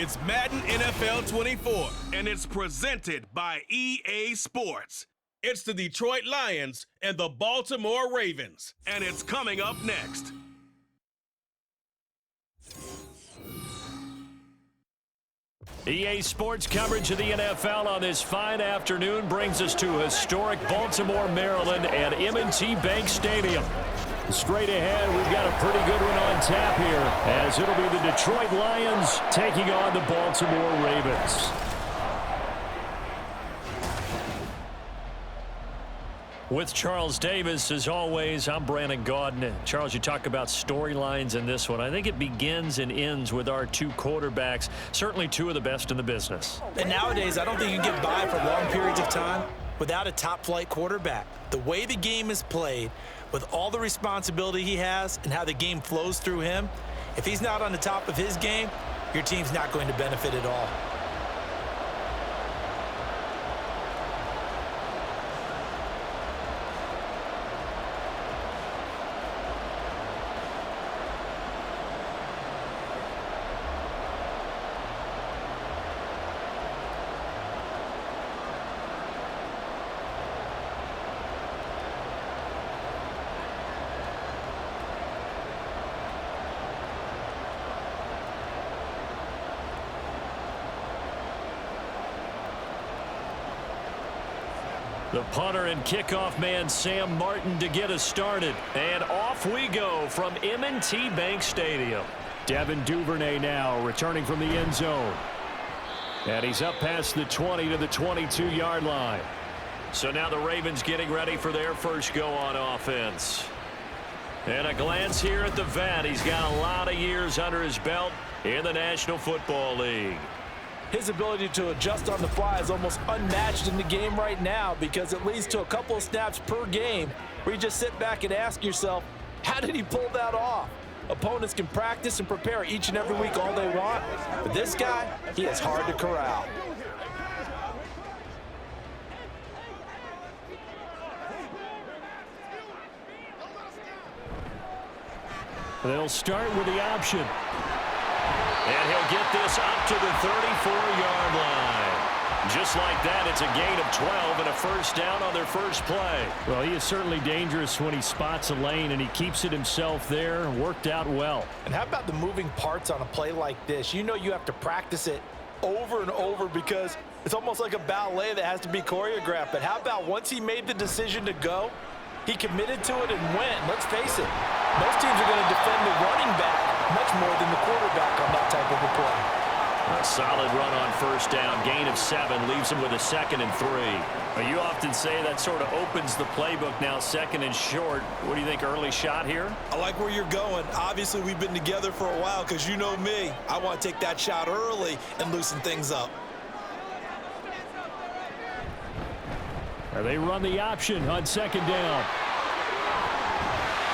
It's Madden NFL 24, and it's presented by EA Sports. It's the Detroit Lions and the Baltimore Ravens, and it's coming up next. EA Sports coverage of the NFL on this fine afternoon brings us to historic Baltimore, Maryland at M&T Bank Stadium. Straight ahead, we've got a pretty good one on tap here, as it'll be the Detroit Lions taking on the Baltimore Ravens. With Charles Davis, as always, I'm Brandon Gaudin. Charles, you talk about storylines in this one. I think it begins and ends with our two quarterbacks, certainly two of the best in the business. And nowadays, I don't think you can get by for long periods of time without a top-flight quarterback. The way the game is played, with all the responsibility he has and how the game flows through him, if he's not on the top of his game, your team's not going to benefit at all. The punter and kickoff man, Sam Martin, to get us started. And off we go from M&T Bank Stadium. Devin Duvernay now returning from the end zone. And he's up past the 20 to the 22-yard line. So now the Ravens getting ready for their first go on offense. And a glance here at the vet. He's got a lot of years under his belt in the National Football League. His ability to adjust on the fly is almost unmatched in the game right now, because it leads to a couple of snaps per game where you just sit back and ask yourself, how did he pull that off? Opponents can practice and prepare each and every week all they want, but this guy, he is hard to corral. They'll start with the option. And he'll get this up to the 34-yard line. Just like that, it's a gain of 12 and a first down on their first play. Well, he is certainly dangerous when he spots a lane, and he keeps it himself there. Worked out well. And how about the moving parts on a play like this? You know you have to practice it over and over because it's almost like a ballet that has to be choreographed. But how about once he made the decision to go, he committed to it and went. Let's face it, most teams are going to defend the running back much more than the quarterback on that type of a play. A solid run on first down. Gain of 7 leaves him with a 2nd and 3. Well, you often say that sort of opens the playbook now, 2nd and short. What do you think, early shot here? I like where you're going. Obviously, we've been together for a while because you know me. I want to take that shot early and loosen things up. They run the option on 2nd down.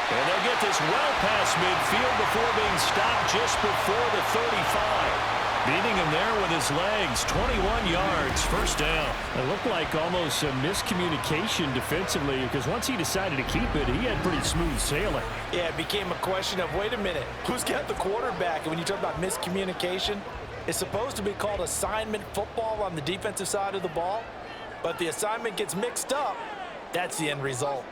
And they'll get this well past midfield before being stopped just before the 35. Beating him there with his legs, 21 yards, first down. It looked like almost a miscommunication defensively, because once he decided to keep it, he had pretty smooth sailing. Yeah, it became a question of, wait a minute, who's got the quarterback? And when you talk about miscommunication, it's supposed to be called assignment football on the defensive side of the ball. But the assignment gets mixed up, that's the end result.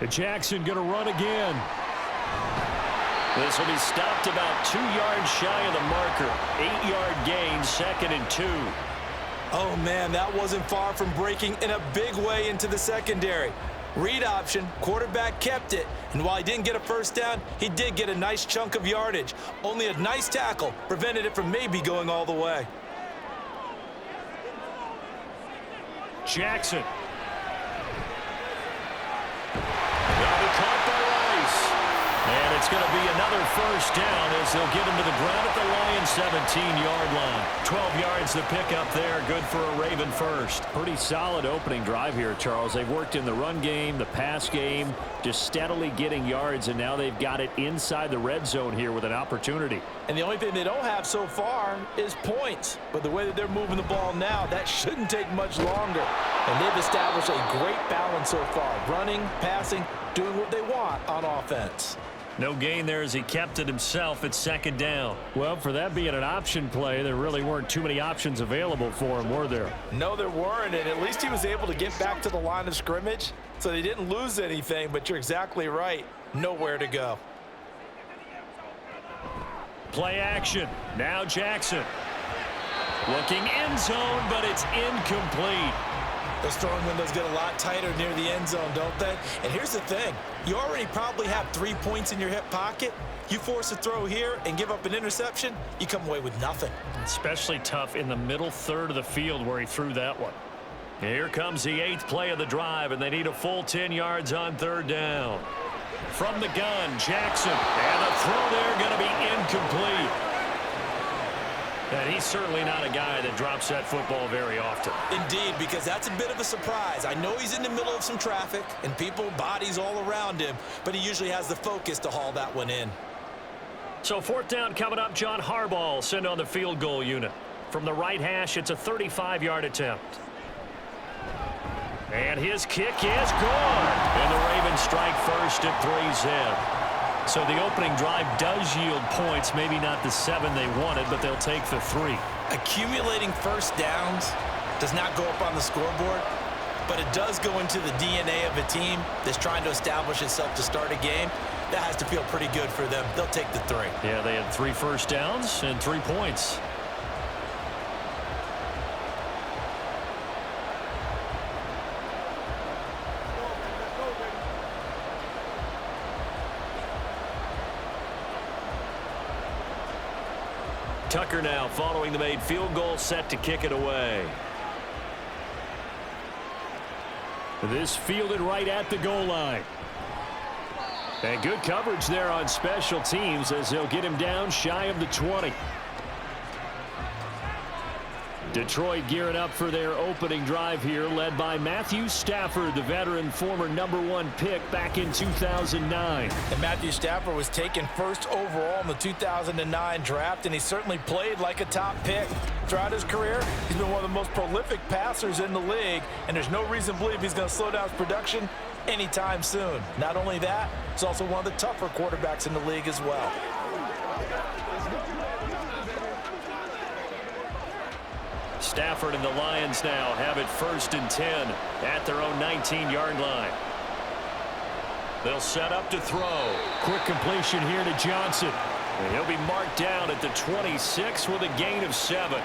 Jackson going to run again. This will be stopped about 2 yards shy of the marker. 8-yard gain, 2nd and 2. Oh, man, that wasn't far from breaking in a big way into the secondary. Read option, quarterback kept it, and while he didn't get a first down, he did get a nice chunk of yardage. Only a nice tackle prevented it from maybe going all the way. Jackson. And it's going to be another first down as they'll get him to the ground at the Lions' 17-yard line. 12 yards to pick up there. Good for a Raven first. Pretty solid opening drive here, Charles. They've worked in the run game, the pass game, just steadily getting yards, and now they've got it inside the red zone here with an opportunity. And the only thing they don't have so far is points. But the way that they're moving the ball now, that shouldn't take much longer. And they've established a great balance so far. Running, passing, doing what they want on offense. No gain there as he kept it himself at second down. Well, for that being an option play, there really weren't too many options available for him, were there? No, there weren't, and at least he was able to get back to the line of scrimmage, so they didn't lose anything, but you're exactly right. Nowhere to go. Play action. Now Jackson. Looking end zone, but it's incomplete. Those throwing windows get a lot tighter near the end zone, don't they? And here's the thing. You already probably have 3 points in your hip pocket. You force a throw here and give up an interception, you come away with nothing. Especially tough in the middle third of the field where he threw that one. Here comes the 8th play of the drive, and they need a full 10 yards on third down. From the gun, Jackson. And the throw there going to be incomplete. And he's certainly not a guy that drops that football very often. Indeed, because that's a bit of a surprise. I know he's in the middle of some traffic and people, bodies all around him, but he usually has the focus to haul that one in. So 4th down coming up. John Harbaugh will send on the field goal unit. From the right hash, it's a 35-yard attempt. And his kick is good. And the Ravens strike first at 3-zip. So the opening drive does yield points, maybe not the 7 they wanted, but they'll take the 3. Accumulating first downs does not go up on the scoreboard, but it does go into the DNA of a team that's trying to establish itself to start a game. That has to feel pretty good for them. They'll take the 3. Yeah, they had 3 first downs and 3 points. Tucker now following the made field goal, set to kick it away. This fielded right at the goal line. And good coverage there on special teams as they'll get him down shy of the 20. Detroit gearing up for their opening drive here, led by Matthew Stafford, the veteran former #1 pick back in 2009. And Matthew Stafford was taken first overall in the 2009 draft, and he certainly played like a top pick. Throughout his career, he's been one of the most prolific passers in the league, and there's no reason to believe he's going to slow down his production anytime soon. Not only that, he's also one of the tougher quarterbacks in the league as well. Stafford and the Lions now have it 1st and 10 at their own 19-yard line. They'll set up to throw. Quick completion here to Johnson. And he'll be marked down at the 26 with a gain of 7.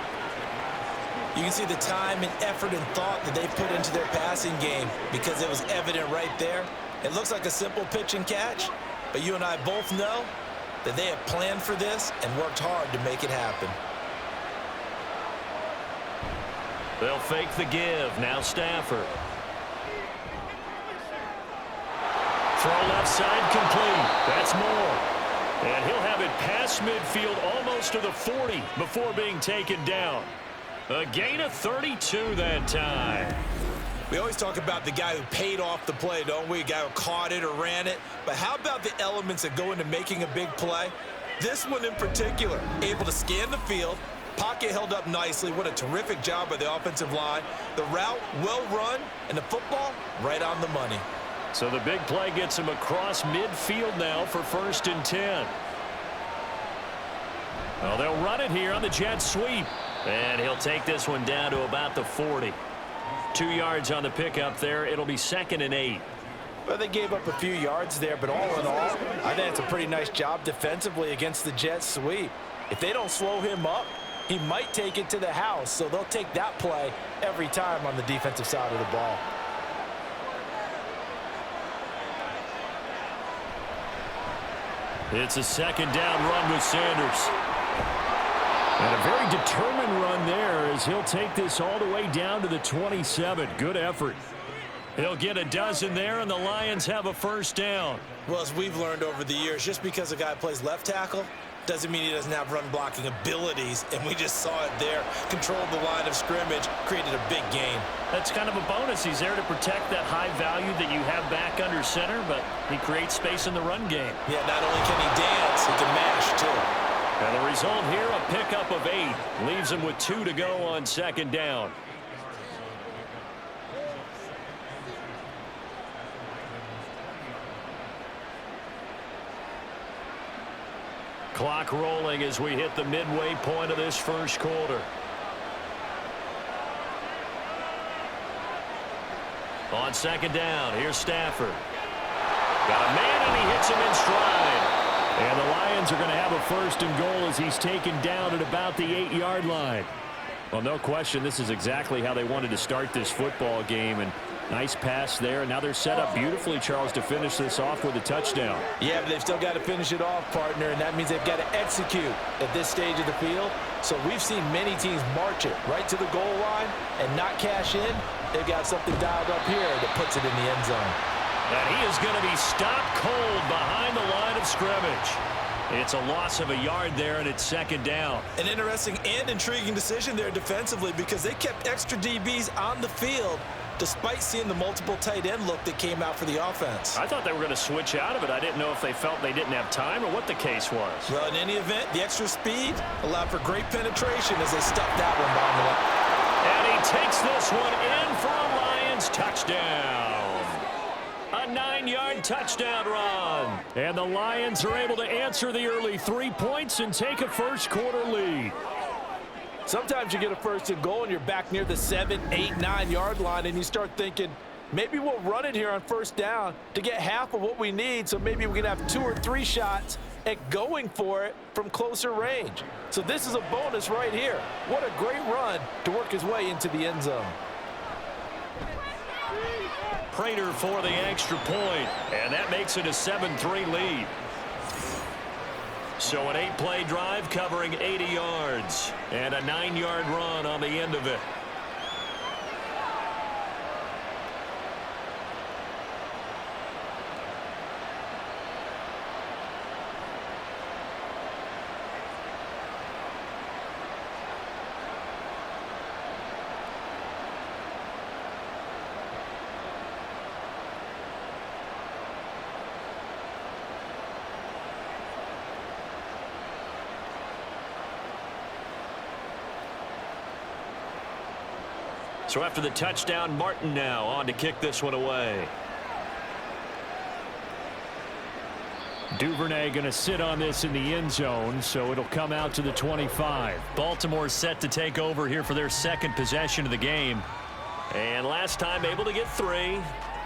You can see the time and effort and thought that they put into their passing game because it was evident right there. It looks like a simple pitch and catch, but you and I both know that they have planned for this and worked hard to make it happen. They'll fake the give. Now Stafford. Throw left side complete. That's more. And he'll have it past midfield almost to the 40 before being taken down. A gain of 32 that time. We always talk about the guy who paid off the play, don't we? A guy who caught it or ran it. But how about the elements that go into making a big play? This one in particular, able to scan the field. Pocket held up nicely. What a terrific job by the offensive line. The route well run, and the football right on the money. So the big play gets him across midfield now for 1st and 10. Well, they'll run it here on the jet sweep. And he'll take this one down to about the 40. 2 yards on the pickup there. It'll be 2nd and 8. Well, they gave up a few yards there, but all in all, I think it's a pretty nice job defensively against the jet sweep. If they don't slow him up, he might take it to the house, so they'll take that play every time on the defensive side of the ball. It's a 2nd down run with Sanders. And a very determined run there as he'll take this all the way down to the 27. Good effort. He'll get a dozen there, and the Lions have a 1st down. Well, as we've learned over the years, just because a guy plays left tackle doesn't mean he doesn't have run blocking abilities, and we just saw it there. Controlled the line of scrimmage, created a big gain. That's kind of a bonus. He's there to protect that high value that you have back under center, but he creates space in the run game. Yeah, not only can he dance, he can mash too. And the result here, a pickup of 8. Leaves him with 2 to go on 2nd down. Clock rolling as we hit the midway point of this first quarter. On second down, here's Stafford. Got a man, and he hits him in stride. And the Lions are going to have a first and goal as he's taken down at about the 8-yard line. Well, no question, this is exactly how they wanted to start this football game. And nice pass there. And now they're set up beautifully, Charles, to finish this off with a touchdown. Yeah, but they've still got to finish it off, partner, and that means they've got to execute at this stage of the field. So we've seen many teams march it right to the goal line and not cash in. They've got something dialed up here that puts it in the end zone. And he is going to be stopped cold behind the line of scrimmage. It's a loss of a yard there, and it's second down. An interesting and intriguing decision there defensively because they kept extra DBs on the field despite seeing the multiple tight end look that came out for the offense. I thought they were going to switch out of it. I didn't know if they felt they didn't have time or what the case was. Well, in any event, the extra speed allowed for great penetration as they stuffed that one behind the line. And he takes this one in for a Lions touchdown. A 9-yard touchdown run. And the Lions are able to answer the early 3 points and take a first quarter lead. Sometimes you get a first and goal and you're back near the 7, 8, 9-yard line and you start thinking, maybe we'll run it here on first down to get half of what we need, so maybe we can have 2 or 3 shots at going for it from closer range. So this is a bonus right here. What a great run to work his way into the end zone. Prater for the extra point, and that makes it a 7-3 lead. So an 8-play drive covering 80 yards and a 9-yard run on the end of it. So after the touchdown, Martin now on to kick this one away. Duvernay going to sit on this in the end zone, so it'll come out to the 25. Baltimore set to take over here for their second possession of the game. And last time able to get 3.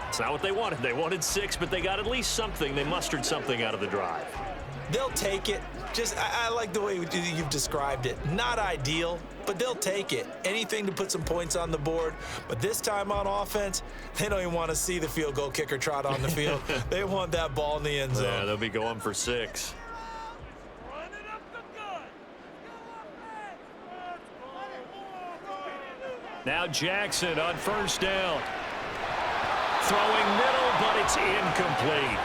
It's not what they wanted. They wanted 6, but they got at least something. They mustered something out of the drive. They'll take it. I like the way you've described it. Not ideal, but they'll take it. Anything to put some points on the board. But this time on offense, they don't even want to see the field goal kicker trot on the field. They want that ball in the end zone. Yeah, they'll be going for 6. Now Jackson on first down. Throwing middle, but it's incomplete.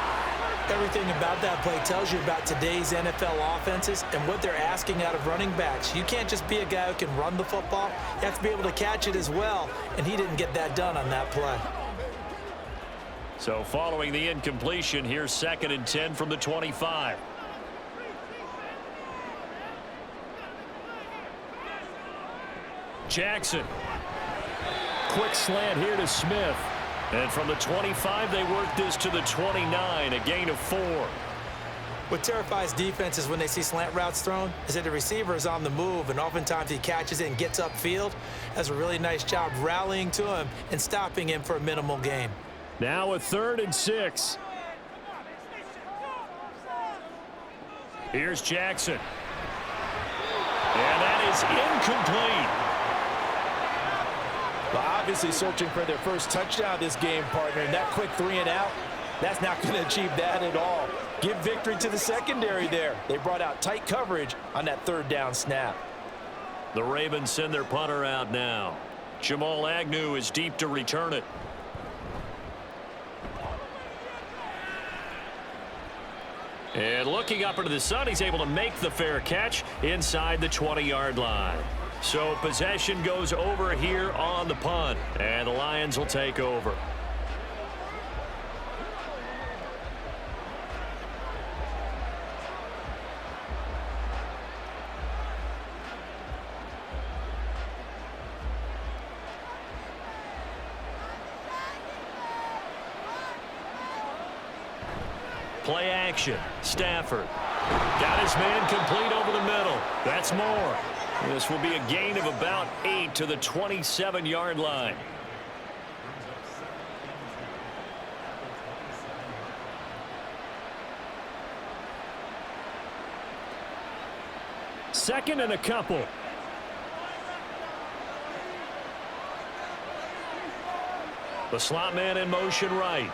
Everything about that play tells you about today's NFL offenses and what they're asking out of running backs. You can't just be a guy who can run the football. You have to be able to catch it as well, and he didn't get that done on that play. So following the incompletion, here's 2nd and 10 from the 25. Jackson. Quick slant here to Smith. And from the 25, they work this to the 29, a gain of 4. What terrifies defenses when they see slant routes thrown is that the receiver is on the move, and oftentimes he catches it and gets upfield. Does a really nice job rallying to him and stopping him for a minimal gain. Now a 3rd and 6. Here's Jackson. And that is incomplete. Well, obviously searching for their first touchdown this game, partner, and that quick 3 and out, that's not going to achieve that at all. Give victory to the secondary there. They brought out tight coverage on that 3rd down snap. The Ravens send their punter out now. Jamal Agnew is deep to return it. And looking up into the sun, he's able to make the fair catch inside the 20-yard line. So possession goes over here on the punt, and the Lions will take over. Play action. Stafford Got his man complete over the middle. That's more. This will be a gain of about 8 to the 27-yard line. Second and a couple. The slot man in motion right.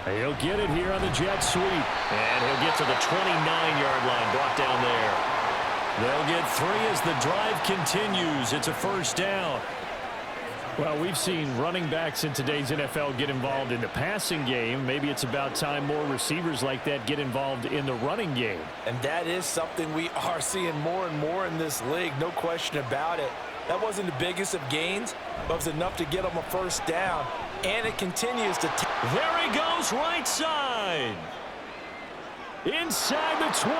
He'll get it here on the jet sweep. And he'll get to the 29-yard line, brought down there. They'll get 3 as the drive continues. It's a first down. Well, we've seen running backs in today's NFL get involved in the passing game. Maybe it's about time more receivers like that get involved in the running game. And that is something we are seeing more and more in this league, no question about it. That wasn't the biggest of gains, but it was enough to get them a first down. And it continues to... There he goes, right side. Inside the 20.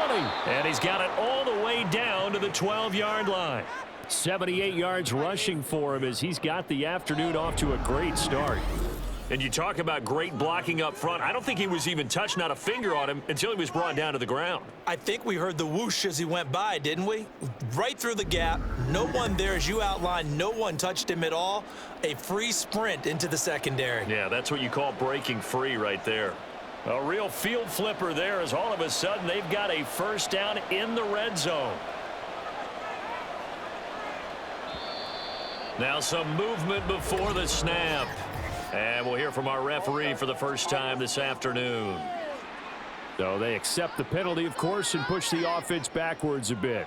And he's got it all the way down to the 12-yard line. 78 yards rushing for him as he's got the afternoon off to a great start. And you talk about great blocking up front. I don't think he was even touched, not a finger on him, until he was brought down to the ground. I think we heard the whoosh as he went by, didn't we? Right through the gap. No one there, as you outlined. No one touched him at all. A free sprint into the secondary. Yeah, that's what you call breaking free right there. A real field flipper there as all of a sudden they've got a first down in the red zone. Now some movement before the snap. And we'll hear from our referee for the first time this afternoon. So they accept the penalty, of course, and push the offense backwards a bit.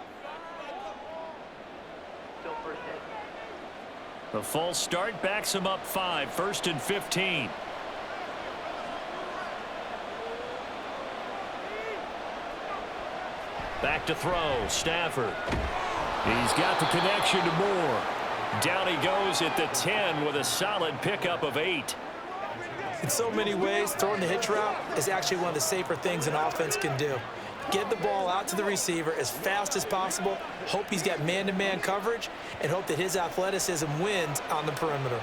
The false start backs him up 5, 1st and 15. Back to throw, Stafford. He's got the connection to Moore. Down he goes at the 10 with a solid pickup of 8. In so many ways, throwing the hitch route is actually one of the safer things an offense can do. Get the ball out to the receiver as fast as possible, hope he's got man-to-man coverage, and hope that his athleticism wins on the perimeter.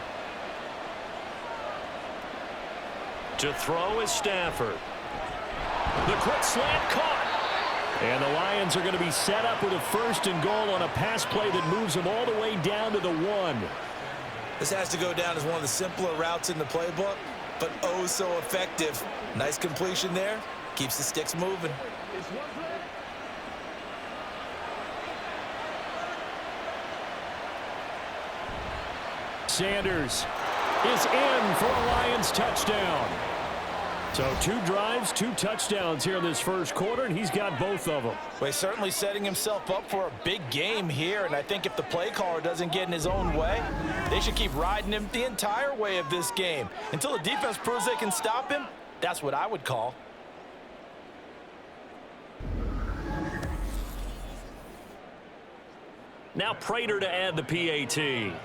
To throw is Stafford. The quick slant caught. And the Lions are going to be set up with a 1st and goal on a pass play that moves them all the way down to the 1. This has to go down as one of the simpler routes in the playbook, but oh so effective. Nice completion there. Keeps the sticks moving. Sanders is in for a Lions touchdown. So 2 drives, 2 touchdowns here in this first quarter, and he's got both of them. Well, he's certainly setting himself up for a big game here, and I think if the play caller doesn't get in his own way, they should keep riding him the entire way of this game. Until the defense proves they can stop him, that's what I would call. Now Prater to add the PAT.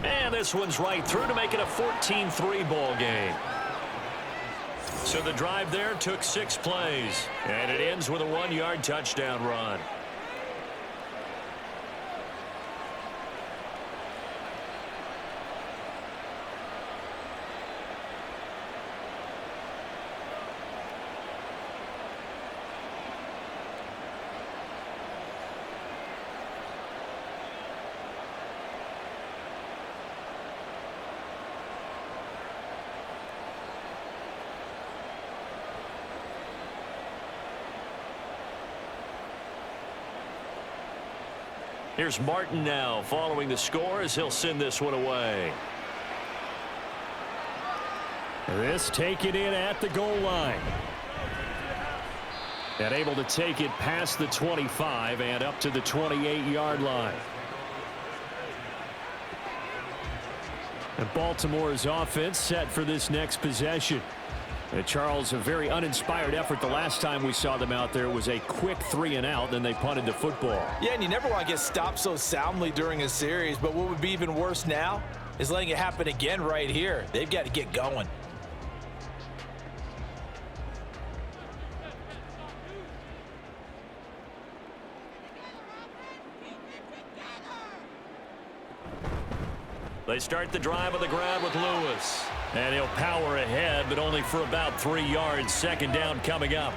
And this one's right through to make it a 14-3 ball game. So the drive there took 6 plays, and it ends with a 1-yard touchdown run. Here's Martin now following the score as he'll send this one away. This taken in at the goal line. And able to take it past the 25 and up to the 28-yard line. And Baltimore's offense set for this next possession. And Charles, a very uninspired effort the last time we saw them out there. It was a quick 3 and out, then they punted the football. Yeah, and you never want to get stopped so soundly during a series, but what would be even worse now is letting it happen again right here. They've got to get going. They start the drive on the ground with Lewis. And he'll power ahead, but only for about 3 yards. Second down coming up.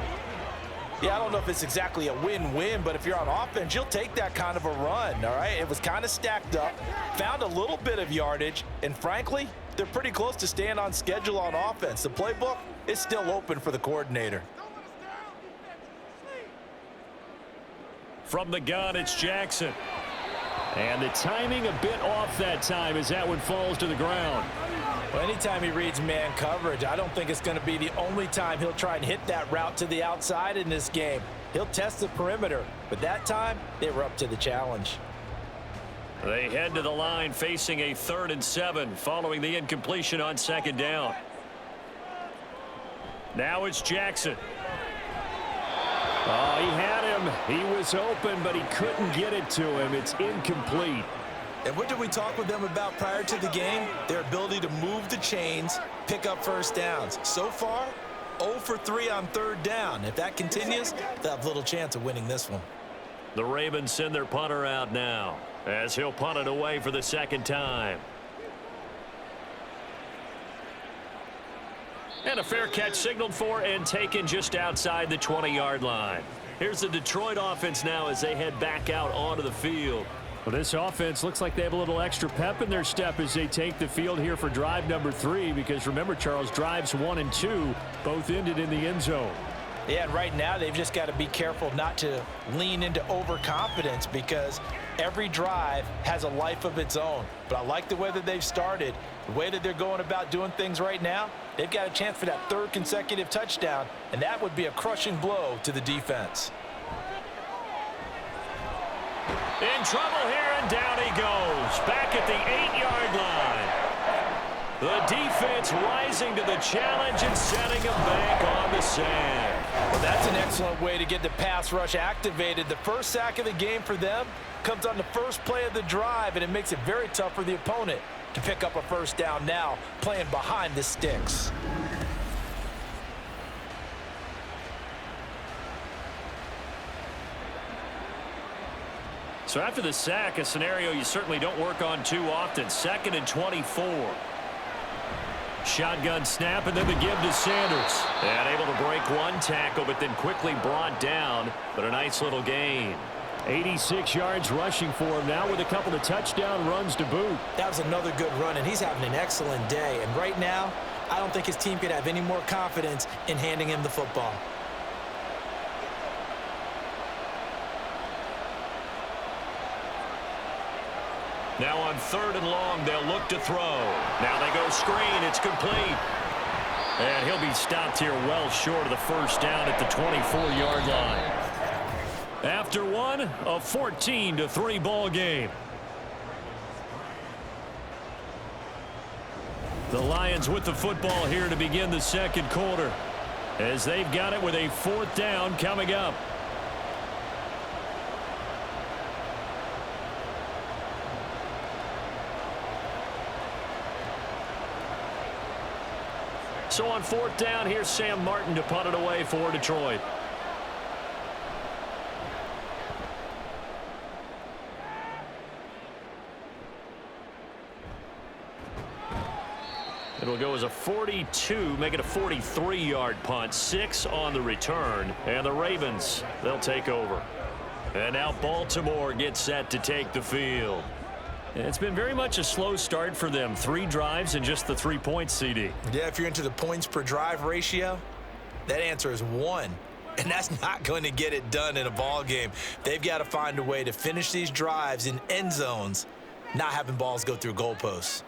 Yeah, I don't know if it's exactly a win-win, but if you're on offense, you'll take that kind of a run, all right? It was kind of stacked up, found a little bit of yardage, and frankly, they're pretty close to staying on schedule on offense. The playbook is still open for the coordinator. From the gun, it's Jackson. And the timing a bit off that time as that one falls to the ground. Well, anytime he reads man coverage, I don't think it's going to be the only time he'll try and hit that route to the outside in this game. He'll test the perimeter, but that time, they were up to the challenge. They head to the line facing a 3rd and 7 following the incompletion on second down. Now it's Jackson. Oh, he had him. He was open, but he couldn't get it to him. It's incomplete. And what did we talk with them about prior to the game? Their ability to move the chains, pick up first downs. So far, 0 for 3 on 3rd down. If that continues, they'll have little chance of winning this one. The Ravens send their punter out now as he'll punt it away for the 2nd time. And a fair catch signaled for and taken just outside the 20-yard line. Here's the Detroit offense now as they head back out onto the field. Well, this offense looks like they have a little extra pep in their step as they take the field here for drive number 3, because remember, Charles, drives 1 and 2 both ended in the end zone. Yeah, and right now they've just got to be careful not to lean into overconfidence, because every drive has a life of its own. But I like the way that they've started, the way that they're going about doing things right now. They've got a chance for that 3rd consecutive touchdown, and that would be a crushing blow to the defense. In trouble here, and down he goes. Back at the 8-yard line. The defense rising to the challenge and setting him back on the sand. Well, that's an excellent way to get the pass rush activated. The first sack of the game for them comes on the first play of the drive, and it makes it very tough for the opponent to pick up a first down now, playing behind the sticks. So after the sack, a scenario you certainly don't work on too often. 2nd and 24. Shotgun snap, and then the give to Sanders. And able to break one tackle, but then quickly brought down. But a nice little gain. 86 yards rushing for him now with a couple of touchdown runs to boot. That was another good run, and he's having an excellent day. And right now, I don't think his team could have any more confidence in handing him the football. Now on 3rd and long, they'll look to throw. Now they go screen. It's complete. And he'll be stopped here well short of the first down at the 24-yard line. After one, a 14-3 ball game. The Lions with the football here to begin the 2nd quarter, as they've got it with a 4th down coming up. So on 4th down, here's Sam Martin to punt it away for Detroit. It'll go as a 42, make it a 43-yard punt, 6 on the return, and the Ravens, they'll take over. And now Baltimore gets set to take the field. It's been very much a slow start for them. 3 drives and just the 3 points, CD. Yeah, if you're into the points per drive ratio, that answer is 1. And that's not going to get it done in a ball game. They've got to find a way to finish these drives in end zones, not having balls go through goalposts.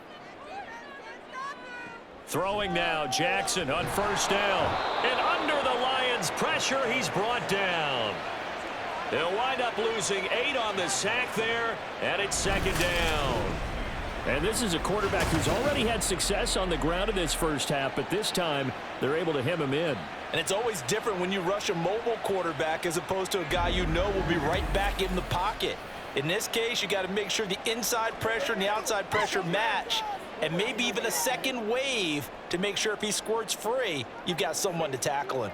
Throwing now, Jackson on 1st down. And under the Lions' pressure, he's brought down. They'll wind up losing 8 on the sack there, and it's 2nd down. And this is a quarterback who's already had success on the ground in this first half, but this time they're able to hem him in. And it's always different when you rush a mobile quarterback as opposed to a guy you know will be right back in the pocket. In this case, you got to make sure the inside pressure and the outside pressure match, and maybe even a second wave to make sure if he squirts free, you've got someone to tackle him.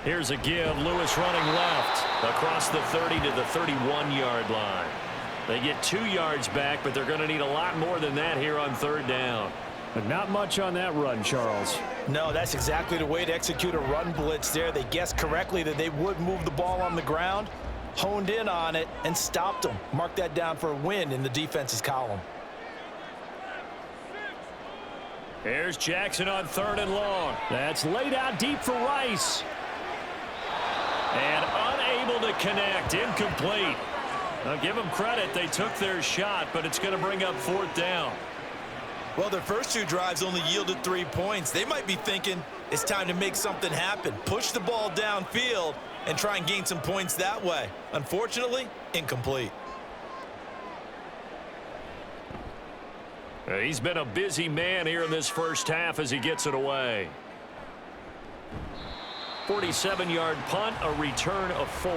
Here's a give. Lewis running left across the 30 to the 31-yard line. They get 2 yards back, but they're going to need a lot more than that here on 3rd down. But not much on that run, Charles. No, that's exactly the way to execute a run blitz there. They guessed correctly that they would move the ball on the ground, honed in on it, and stopped them. Mark that down for a win in the defense's column. Here's Jackson on 3rd and long. That's laid out deep for Rice. And unable to connect. Incomplete. Now give them credit. They took their shot, but it's going to bring up 4th down. Well, their first 2 drives only yielded 3 points. They might be thinking it's time to make something happen. Push the ball downfield and try and gain some points that way. Unfortunately, incomplete. He's been a busy man here in this first half as he gets it away. 47-yard punt, a return of 4.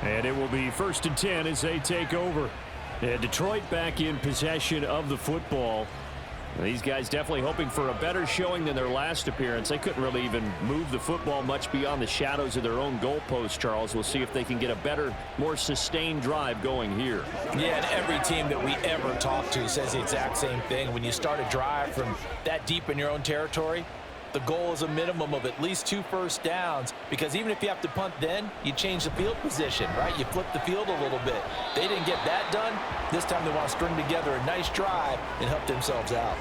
And it will be 1st and 10 as they take over. And Detroit back in possession of the football. These guys definitely hoping for a better showing than their last appearance. They couldn't really even move the football much beyond the shadows of their own goalpost, Charles. We'll see if they can get a better, more sustained drive going here. Yeah, and every team that we ever talk to says the exact same thing. When you start a drive from that deep in your own territory, the goal is a minimum of at least 2 first downs, because even if you have to punt then, you change the field position, right? You flip the field a little bit. They didn't get that done. This time they want to string together a nice drive and help themselves out.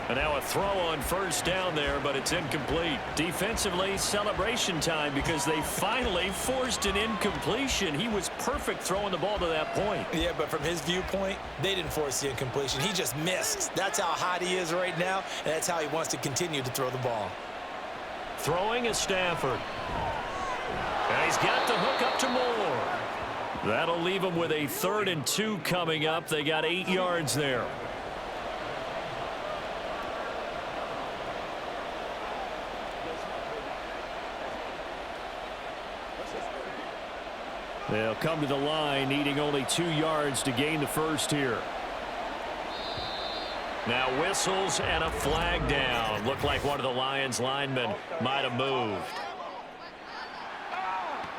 And now a throw on 1st down there, but it's incomplete. Defensively, celebration time because they finally forced an incompletion. He was perfect throwing the ball to that point. Yeah, but from his viewpoint, they didn't force the incompletion. He just missed. That's how hot he is right now, and that's how he wants to continue to throw the ball. Throwing is Stafford. And he's got the hook up to Moore. That'll leave him with a 3rd and 2 coming up. They got 8 yards there. They'll come to the line, needing only 2 yards to gain the first here. Now whistles and a flag down. Looked like one of the Lions linemen might have moved.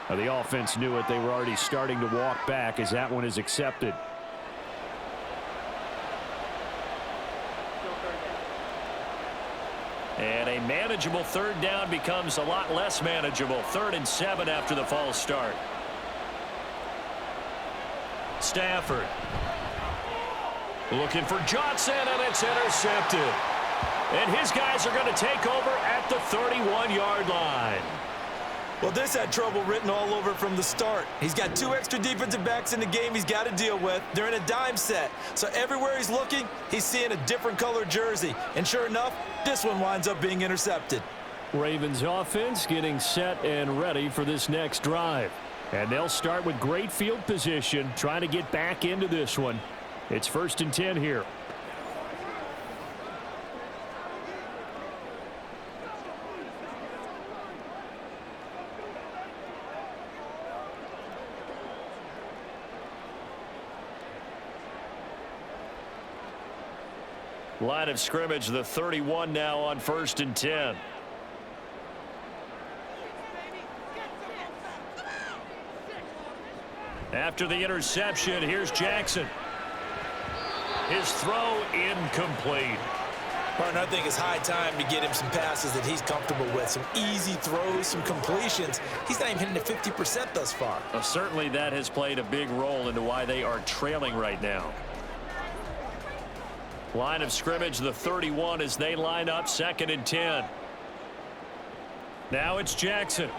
Now the offense knew it. They were already starting to walk back as that one is accepted. And a manageable 3rd down becomes a lot less manageable. 3rd and 7 after the false start. Stafford looking for Johnson, and it's intercepted. And his guys are going to take over at the 31-yard line. Well, this had trouble written all over from the start. He's got 2 extra defensive backs in the game he's got to deal with. They're in a dime set. So everywhere he's looking, he's seeing a different color jersey. And sure enough, this one winds up being intercepted. Ravens offense getting set and ready for this next drive. And they'll start with great field position, trying to get back into this one. It's 1st and 10 here. Line of scrimmage, the 31 now on 1st and 10. After the interception, here's Jackson. His throw incomplete. Partner, I think it's high time to get him some passes that he's comfortable with. Some easy throws, some completions. He's not even hitting the 50% thus far. Well, certainly that has played a big role into why they are trailing right now. Line of scrimmage, the 31 as they line up 2nd and 10. Now it's Jackson.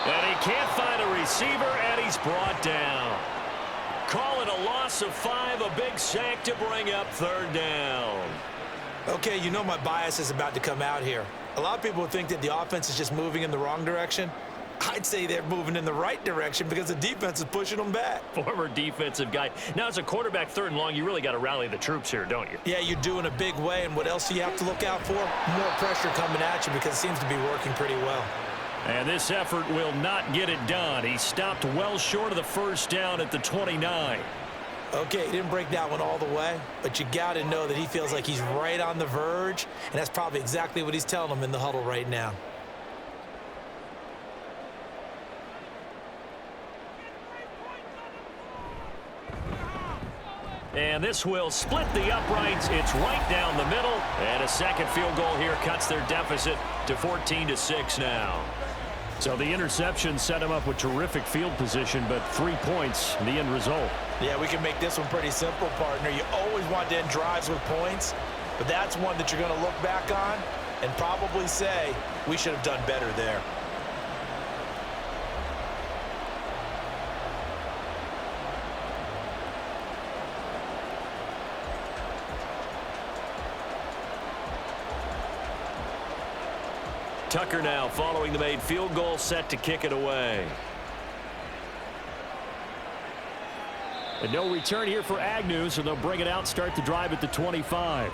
And he can't find a receiver, and he's brought down. Call it a loss of 5, a big sack to bring up 3rd down. Okay, you know my bias is about to come out here. A lot of people would think that the offense is just moving in the wrong direction. I'd say they're moving in the right direction because the defense is pushing them back. Former defensive guy. Now, as a quarterback 3rd and long, you really got to rally the troops here, don't you? Yeah, you're doing a big way, and what else do you have to look out for? More pressure coming at you because it seems to be working pretty well. And this effort will not get it done. He stopped well short of the 1st down at the 29. Okay, he didn't break that one all the way, but you got to know that he feels like he's right on the verge, and that's probably exactly what he's telling them in the huddle right now. And this will split the uprights. It's right down the middle. And a second field goal here cuts their deficit to 14-6 now. So the interception set him up with terrific field position, but 3 points, the end result. Yeah, we can make this one pretty simple, partner. You always want to end drives with points, but that's one that you're going to look back on and probably say, we should have done better there. Tucker now following the made field goal, set to kick it away. And no return here for Agnew, so they'll bring it out, start the drive at the 25.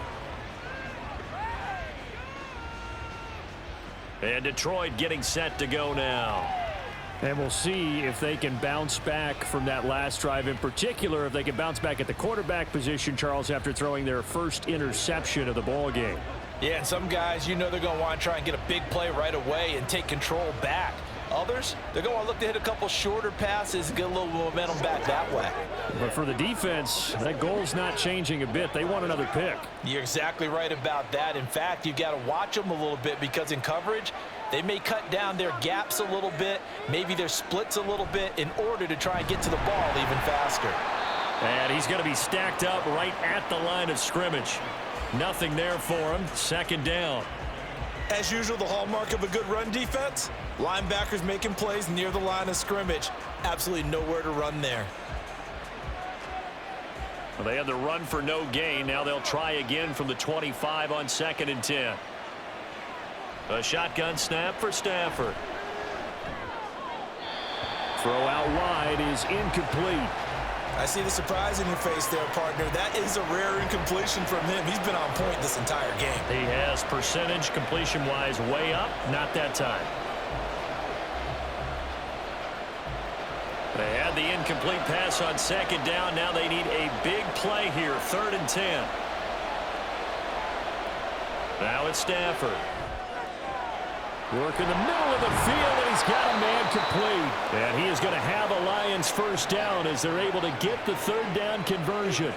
And Detroit getting set to go now. And we'll see if they can bounce back from that last drive. In particular, if they can bounce back at the quarterback position, Charles, after throwing their first interception of the ball game. Yeah, and some guys, you know they're going to want to try and get a big play right away and take control back. Others, they're going to want to look to hit a couple shorter passes and get a little momentum back that way. But for the defense, that goal's not changing a bit. They want another pick. You're exactly right about that. In fact, you've got to watch them a little bit because in coverage, they may cut down their gaps a little bit, maybe their splits a little bit in order to try and get to the ball even faster. And he's going to be stacked up right at the line of scrimmage. Nothing there for him. Second down. As usual, the hallmark of a good run defense, linebackers making plays near the line of scrimmage. Absolutely nowhere to run there. Well, they had the run for no gain. Now they'll try again from the 25 on 2nd and 10. A shotgun snap for Stafford. Throw out wide is incomplete. I see the surprise in your face there, partner. That is a rare incompletion from him. He's been on point this entire game. He has percentage completion-wise way up. Not that time. They had the incomplete pass on 2nd down. Now they need a big play here. 3rd and 10. Now it's Stafford. Work in the middle of the field, and he's got a man complete. And he is going to have a Lions first down as they're able to get the 3rd down conversion.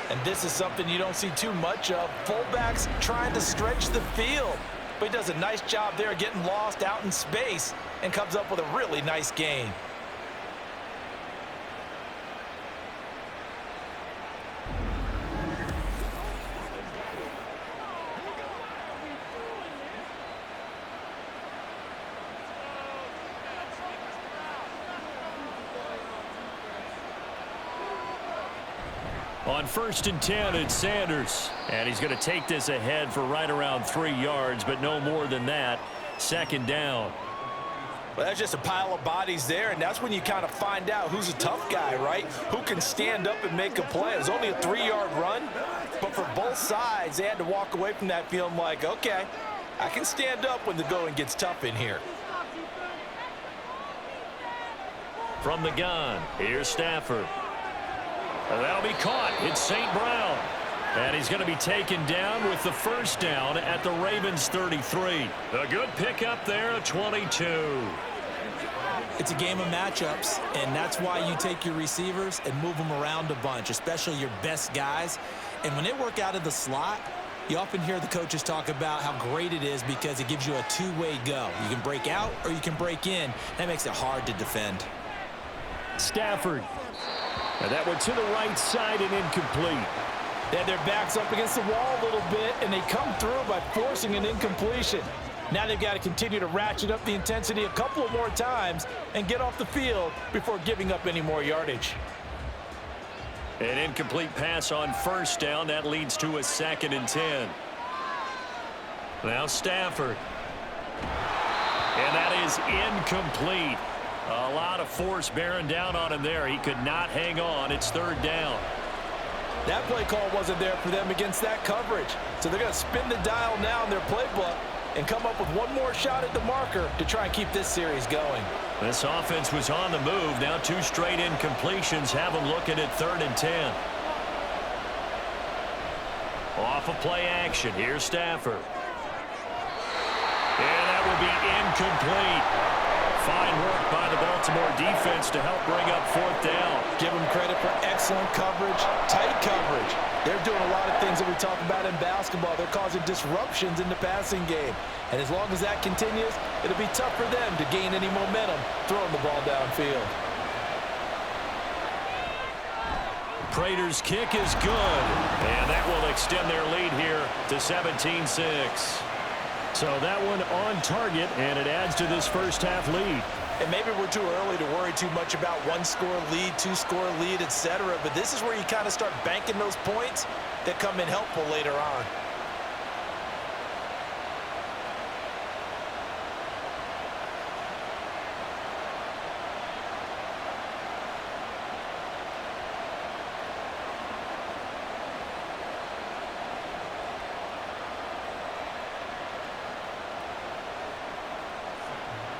And this is something you don't see too much of. Fullbacks trying to stretch the field. But he does a nice job there getting lost out in space and comes up with a really nice gain. On 1st and 10, it's Sanders. And he's going to take this ahead for right around 3 yards, but no more than that. 2nd down. Well, that's just a pile of bodies there, and that's when you kind of find out who's a tough guy, right? Who can stand up and make a play. It was only a 3-yard run, but for both sides, they had to walk away from that feeling like, okay, I can stand up when the going gets tough in here. From the gun, here's Stafford. And that'll be caught. It's St. Brown. And he's going to be taken down with the first down at the Ravens 33. A good pickup there at 22. It's a game of matchups, and that's why you take your receivers and move them around a bunch, especially your best guys. And when they work out of the slot, you often hear the coaches talk about how great it is because it gives you a two-way go. You can break out or you can break in. That makes it hard to defend. Stafford. And that one to the right side and incomplete. They had their backs up against the wall a little bit, and they come through by forcing an incompletion. Now they've got to continue to ratchet up the intensity a couple of more times and get off the field before giving up any more yardage. An incomplete pass on 1st down. That leads to a 2nd and 10. Now Stafford. And that is incomplete. A lot of force bearing down on him there. He could not hang on. It's 3rd down. That play call wasn't there for them against that coverage. So they're going to spin the dial now in their playbook and come up with one more shot at the marker to try and keep this series going. This offense was on the move. Now 2 straight incompletions have them looking at 3rd and 10. Off of play action. Here's Stafford. And that will be incomplete. Fine work by the Baltimore defense to help bring up 4th down. Give them credit for excellent coverage, tight coverage. They're doing a lot of things that we talk about in basketball. They're causing disruptions in the passing game. And as long as that continues, it'll be tough for them to gain any momentum throwing the ball downfield. Prater's kick is good, and that will extend their lead here to 17-6. So that one on target, and it adds to this first half lead. And maybe we're too early to worry too much about one-score lead, two-score lead, etc. But this is where you kind of start banking those points that come in helpful later on.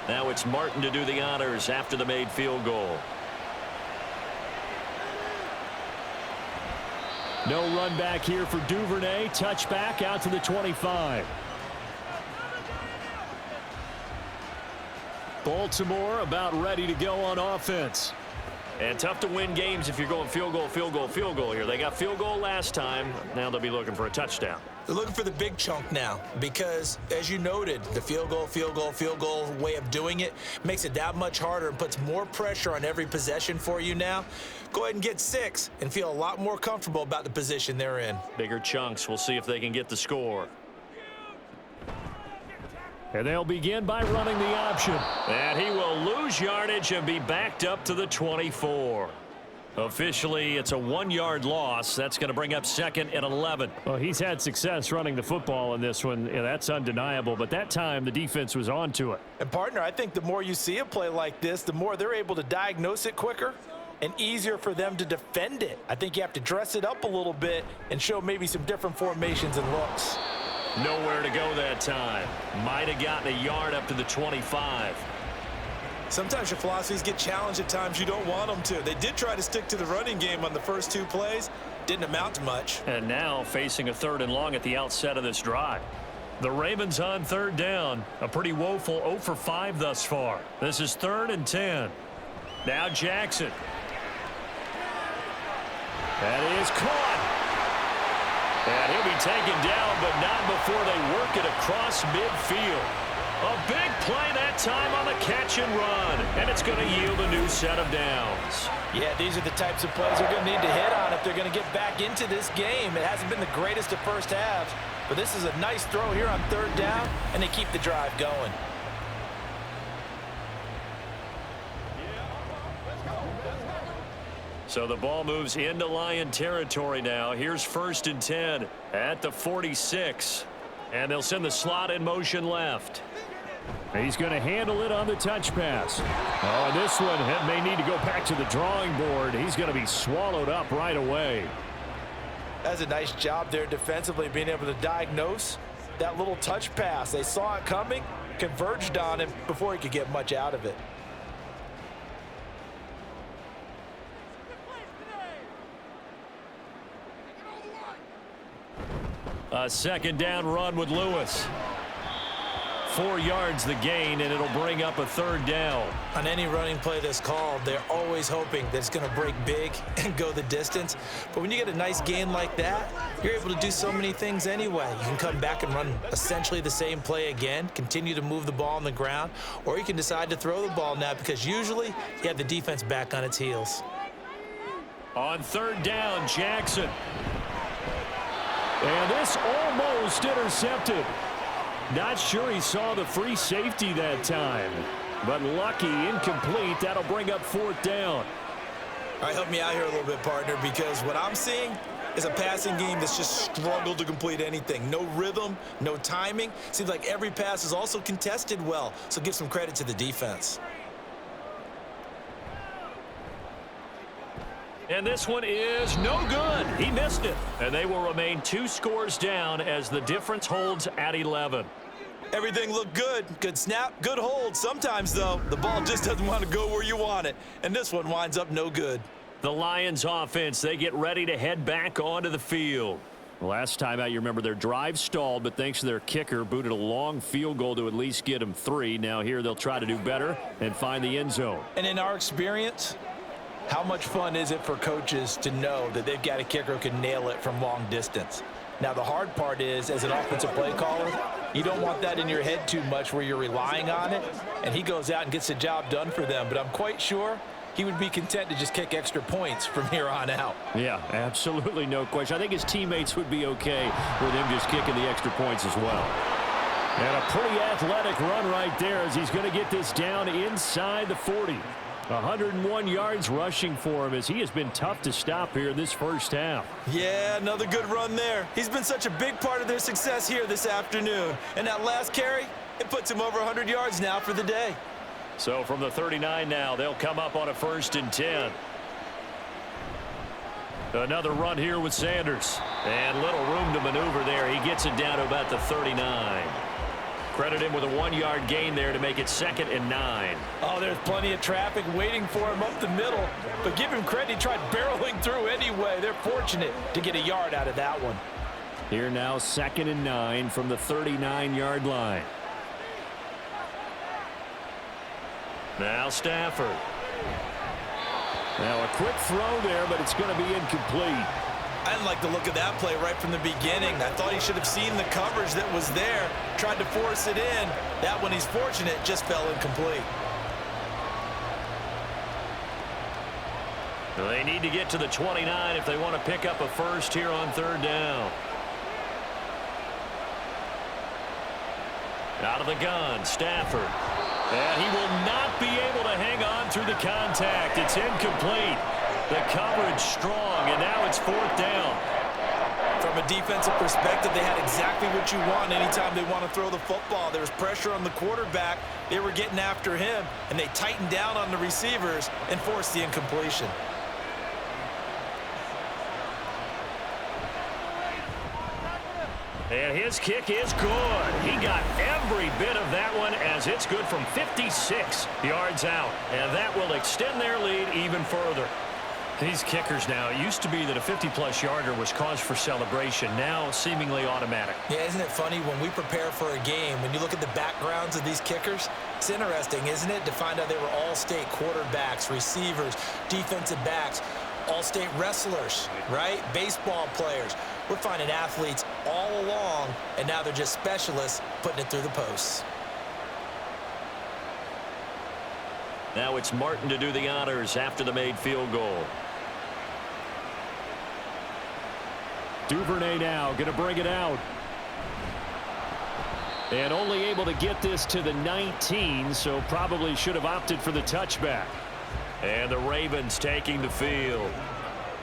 Now it's Martin to do the honors after the made field goal. No run back here for Duvernay. Touchback out to the 25. Baltimore about ready to go on offense. And tough to win games if you're going field goal, field goal, field goal here. They got field goal last time. Now they'll be looking for a touchdown. They're looking for the big chunk now because, as you noted, the field goal way of doing it makes it that much harder and puts more pressure on every possession for you now. Go ahead and get 6 and feel a lot more comfortable about the position they're in. Bigger chunks. We'll see if they can get the score. And they'll begin by running the option. And he will lose yardage and be backed up to the 24. Officially, it's a 1-yard loss. That's going to bring up 2nd and 11. Well, he's had success running the football in this one. Yeah, that's undeniable. But that time, the defense was on to it. And, partner, I think the more you see a play like this, the more they're able to diagnose it quicker and easier for them to defend it. I think you have to dress it up a little bit and show maybe some different formations and looks. Nowhere to go that time. Might have gotten a yard up to the 25. Sometimes your philosophies get challenged at times you don't want them to. They did try to stick to the running game on the first 2 plays. Didn't amount to much. And now facing a 3rd and long at the outset of this drive. The Ravens on 3rd down. A pretty woeful 0 for 5 thus far. This is 3rd and 10. Now Jackson. That is caught. And he'll be taken down, but not before they work it across midfield. A big play that time on the catch and run, and it's going to yield a new set of downs. Yeah, these are the types of plays they're going to need to hit on if they're going to get back into this game. It hasn't been the greatest of first halves, but this is a nice throw here on 3rd down, and they keep the drive going. So the ball moves into Lion territory now. Here's 1st and 10 at the 46. And they'll send the slot in motion left. He's going to handle it on the touch pass. Oh, this one may need to go back to the drawing board. He's going to be swallowed up right away. That's a nice job there defensively, being able to diagnose that little touch pass. They saw it coming, converged on him before he could get much out of it. A 2nd down run with Lewis. 4 yards the gain, and it'll bring up a 3rd down. On any running play that's called, they're always hoping that it's going to break big and go the distance. But when you get a nice gain like that, you're able to do so many things anyway. You can come back and run essentially the same play again, continue to move the ball on the ground, or you can decide to throw the ball now because usually you have the defense back on its heels. On 3rd down, Jackson. And this almost intercepted. Not sure he saw the free safety that time. But lucky, incomplete. That'll bring up 4th down. All right, help me out here a little bit, partner, because what I'm seeing is a passing game that's just struggled to complete anything. No rhythm, no timing. Seems like every pass is also contested well, so give some credit to the defense. And this one is no good. He missed it. And they will remain 2 scores down as the difference holds at 11. Everything looked good. Good snap, good hold. Sometimes, though, the ball just doesn't want to go where you want it. And this one winds up no good. The Lions offense, they get ready to head back onto the field. Last time out, you remember their drive stalled, but thanks to their kicker, booted a long field goal to at least get them 3. Now here they'll try to do better and find the end zone. And in our experience, How much fun is it for coaches to know that they've got a kicker who can nail it from long distance? Now, the hard part is, as an offensive play caller, you don't want that in your head too much where you're relying on it, and he goes out and gets the job done for them. But I'm quite sure he would be content to just kick extra points from here on out. Yeah, absolutely no question. I think his teammates would be okay with him just kicking the extra points as well. And a pretty athletic run right there as he's going to get this down inside the 40. 101 yards rushing for him as he has been tough to stop here in this first half. Yeah, another good run there. He's been such a big part of their success here this afternoon. And that last carry, it puts him over 100 yards now for the day. So from the 39 now, they'll come up on a 1st and 10. Another run here with Sanders. And little room to maneuver there. He gets it down to about the 39. Credit him with a 1-yard gain there to make it 2nd and 9. Oh, there's plenty of traffic waiting for him up the middle. But give him credit, he tried barreling through anyway. They're fortunate to get a yard out of that one. Here now, 2nd and 9 from the 39-yard line. Now Stafford. Now a quick throw there, but it's going to be incomplete. I didn't like the look of that play right from the beginning. I thought he should have seen the coverage that was there, tried to force it in. That one, he's fortunate, just fell incomplete. They need to get to the 29 if they want to pick up a first here on 3rd down. Out of the gun, Stafford. And he will not be able to hang on through the contact. It's incomplete. The coverage strong, and now it's 4th down. From a defensive perspective, they had exactly what you want anytime they want to throw the football. There was pressure on the quarterback. They were getting after him, and they tightened down on the receivers and forced the incompletion. And his kick is good. He got every bit of that one as it's good from 56 yards out. And that will extend their lead even further. These kickers now, it used to be that a 50-plus yarder was cause for celebration. Now seemingly automatic. Yeah, isn't it funny when we prepare for a game, when you look at the backgrounds of these kickers, it's interesting, isn't it, to find out they were all-state quarterbacks, receivers, defensive backs, all-state wrestlers, right? Baseball players. We're finding athletes all along, and now they're just specialists putting it through the posts. Now it's Martin to do the honors after the made field goal. Duvernay now going to bring it out. And only able to get this to the 19, so probably should have opted for the touchback. And the Ravens taking the field.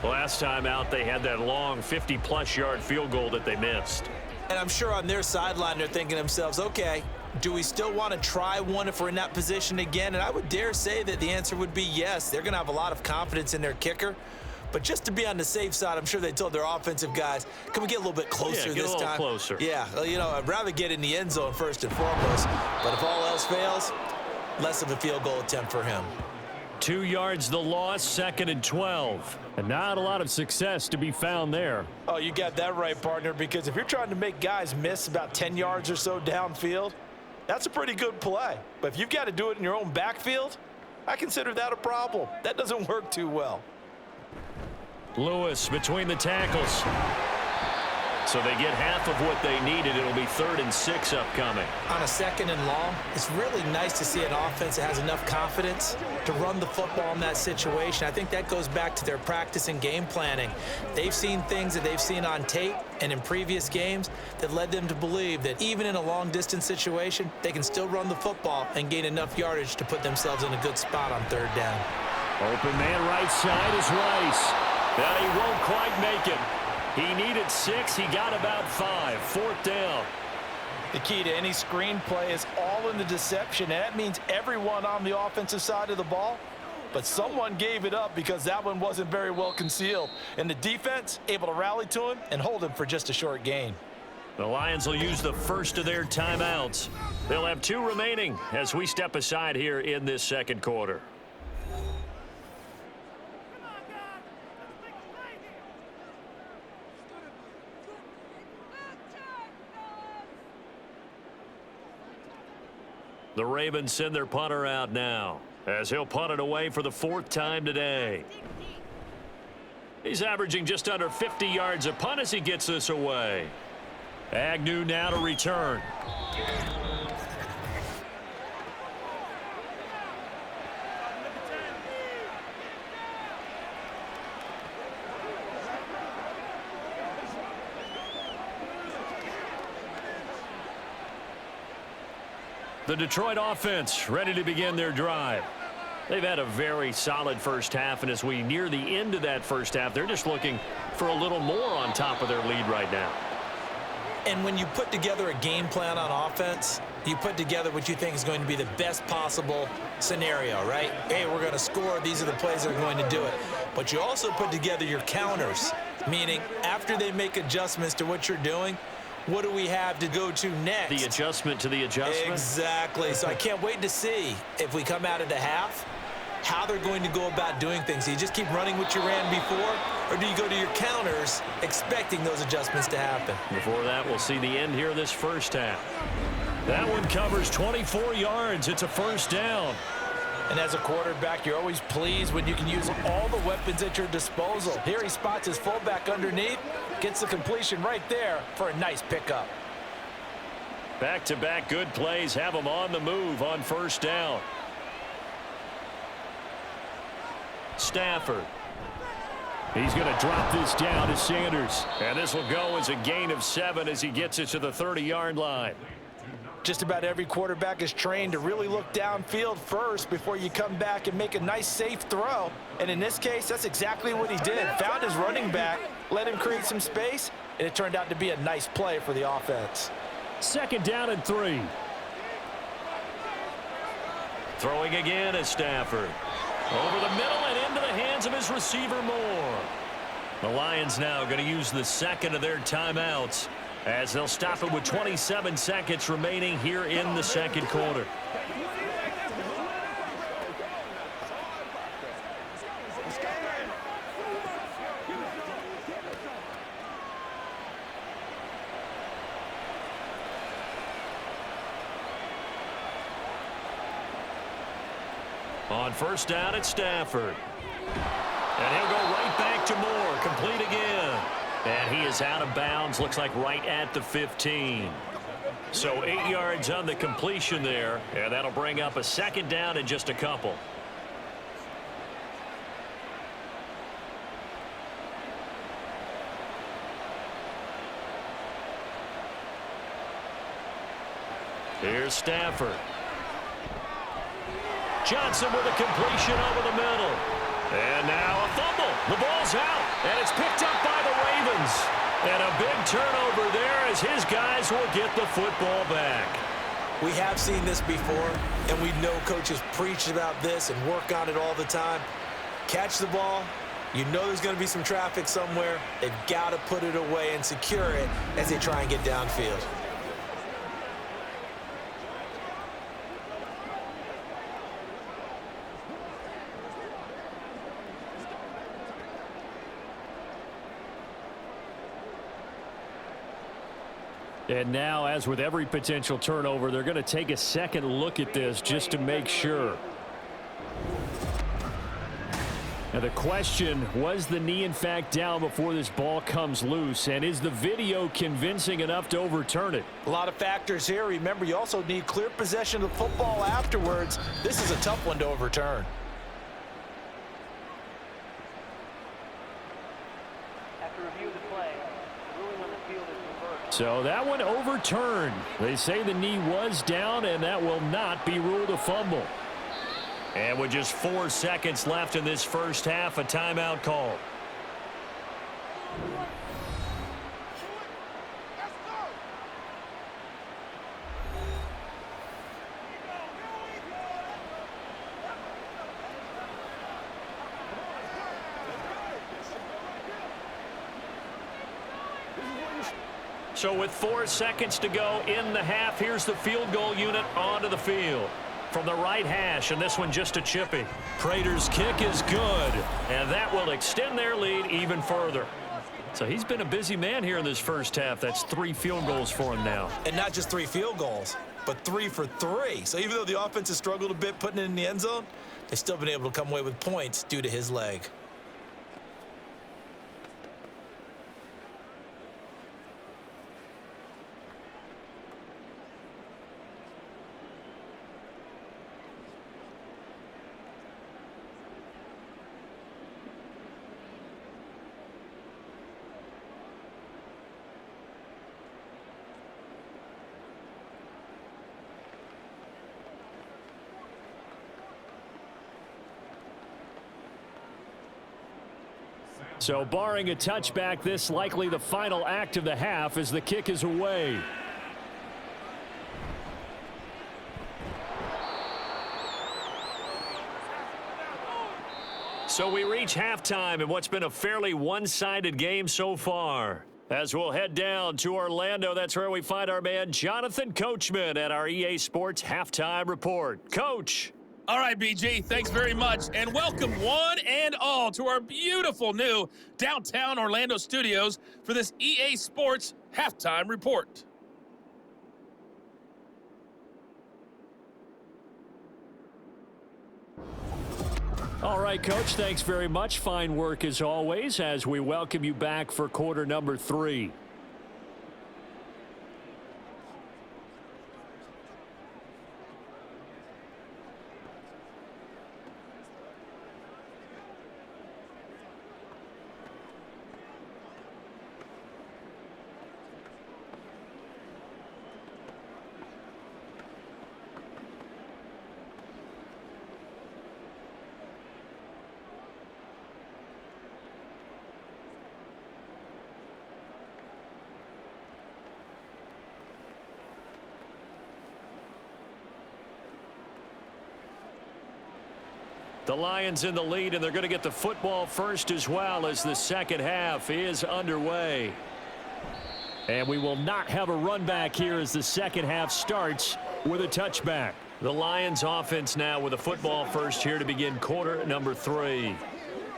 Last time out, they had that long 50-plus yard field goal that they missed. And I'm sure on their sideline, they're thinking to themselves, okay, do we still want to try one if we're in that position again? And I would dare say that the answer would be yes. They're going to have a lot of confidence in their kicker. But just to be on the safe side, I'm sure they told their offensive guys, can we get a little bit closer this time? Get a little closer. Yeah, well, you know, I'd rather get in the end zone first and foremost. But if all else fails, less of a field goal attempt for him. 2 yards the loss, 2nd and 12. And not a lot of success to be found there. Oh, you got that right, partner, because if you're trying to make guys miss about 10 yards or so downfield, that's a pretty good play. But if you've got to do it in your own backfield, I consider that a problem. That doesn't work too well. Lewis between the tackles. So they get half of what they needed. It'll be 3rd and 6 upcoming. On a 2nd and long, it's really nice to see an offense that has enough confidence to run the football in that situation. I think that goes back to their practice and game planning. They've seen things that they've seen on tape and in previous games that led them to believe that even in a long-distance situation, they can still run the football and gain enough yardage to put themselves in a good spot on 3rd down. Open man right side is Rice. Now he won't quite make it. He needed 6. He got about 5. 4th down. The key to any screen play is all in the deception. And that means everyone on the offensive side of the ball. But someone gave it up because that one wasn't very well concealed. And the defense able to rally to him and hold him for just a short gain. The Lions will use the first of their timeouts. They'll have 2 remaining as we step aside here in this 2nd quarter. The Ravens send their punter out now. as he'll punt it away for the 4th time today. He's averaging just under 50 yards a punt as he gets this away. Agnew now to return. The Detroit offense ready to begin their drive. They've had a very solid first half, and as we near the end of that first half, they're just looking for a little more on top of their lead right now. And when you put together a game plan on offense, you put together what you think is going to be the best possible scenario, right? Hey, we're going to score. These are the plays that are going to do it. But you also put together your counters, meaning after they make adjustments to what you're doing, what do we have to go to next? The adjustment to the adjustment? Exactly. So I can't wait to see if we come out of the half, how they're going to go about doing things. Do you just keep running what you ran before, or do you go to your counters expecting those adjustments to happen? Before that, we'll see the end here of this first half. That one covers 24 yards. It's a first down. And as a quarterback, you're always pleased when you can use all the weapons at your disposal. Here he spots his fullback underneath, gets the completion right there for a nice pickup. Back-to-back good plays have him on the move on first down. Stafford. He's going to drop this down to Sanders. And this will go as a gain of 7 as he gets it to the 30-yard line. Just about every quarterback is trained to really look downfield first before you come back and make a nice, safe throw. And in this case, that's exactly what he did. Found his running back, let him create some space, and it turned out to be a nice play for the offense. 2nd down and 3. Throwing again is Stafford. Over the middle and into the hands of his receiver Moore. The Lions now going to use the 2nd of their timeouts, as they'll stop it with 27 seconds remaining here in the 2nd quarter. On first down, it's Stafford. And he'll go right back to Moore, complete again. And he is out of bounds, looks like right at the 15. So 8 yards on the completion there, and that'll bring up a 2nd down in just a couple. Here's Stafford. Johnson with a completion over the middle. And now a fumble. The ball's out, and it's picked up by the Ravens. And a big turnover there as his guys will get the football back. We have seen this before, and we know coaches preach about this and work on it all the time. Catch the ball. You know there's going to be some traffic somewhere. They've got to put it away and secure it as they try and get downfield. And now, as with every potential turnover, they're going to take a second look at this just to make sure. Now the question, was the knee in fact down before this ball comes loose? And is the video convincing enough to overturn it? A lot of factors here. Remember, you also need clear possession of the football afterwards. This is a tough one to overturn. So that one overturned. They say the knee was down, and that will not be ruled a fumble. And with just 4 seconds left in this first half, a timeout call. So with 4 seconds to go in the half, here's the field goal unit onto the field. From the right hash, and this one just a chippy. Prater's kick is good, and that will extend their lead even further. So he's been a busy man here in this first half. That's 3 field goals for him now. And not just 3 field goals. but 3 for 3. So even though the offense has struggled a bit putting it in the end zone, they've still been able to come away with points due to his leg. So barring a touchback, this likely the final act of the half as the kick is away. So we reach halftime in what's been a fairly one-sided game so far. As we'll head down to Orlando, that's where we find our man Jonathan Coachman at our EA Sports Halftime Report. Coach. All right, BG, thanks very much, and welcome one and all to our beautiful new downtown Orlando studios for this EA Sports Halftime Report. All right, Coach, thanks very much. Fine work as always as we welcome you back for quarter number 3. The Lions in the lead, and they're going to get the football first as well as the second half is underway. And we will not have a run back here as the second half starts with a touchback. The Lions offense now with a football first here to begin quarter number 3.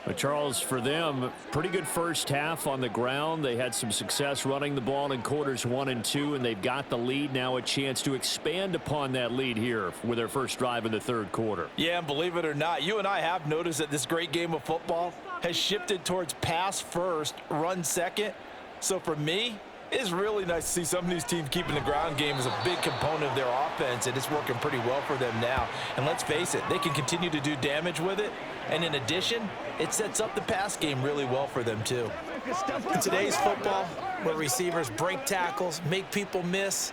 But Charles, for them, pretty good first half on the ground. They had some success running the ball in quarters 1 and 2, and they've got the lead now, a chance to expand upon that lead here with their first drive in the third quarter. Yeah, and believe it or not, you and I have noticed that this great game of football has shifted towards pass first, run second. So for me, it's really nice to see some of these teams keeping the ground game as a big component of their offense, and it's working pretty well for them now. And let's face it, they can continue to do damage with it. And in addition, it sets up the pass game really well for them, too. In today's football, where receivers break tackles, make people miss,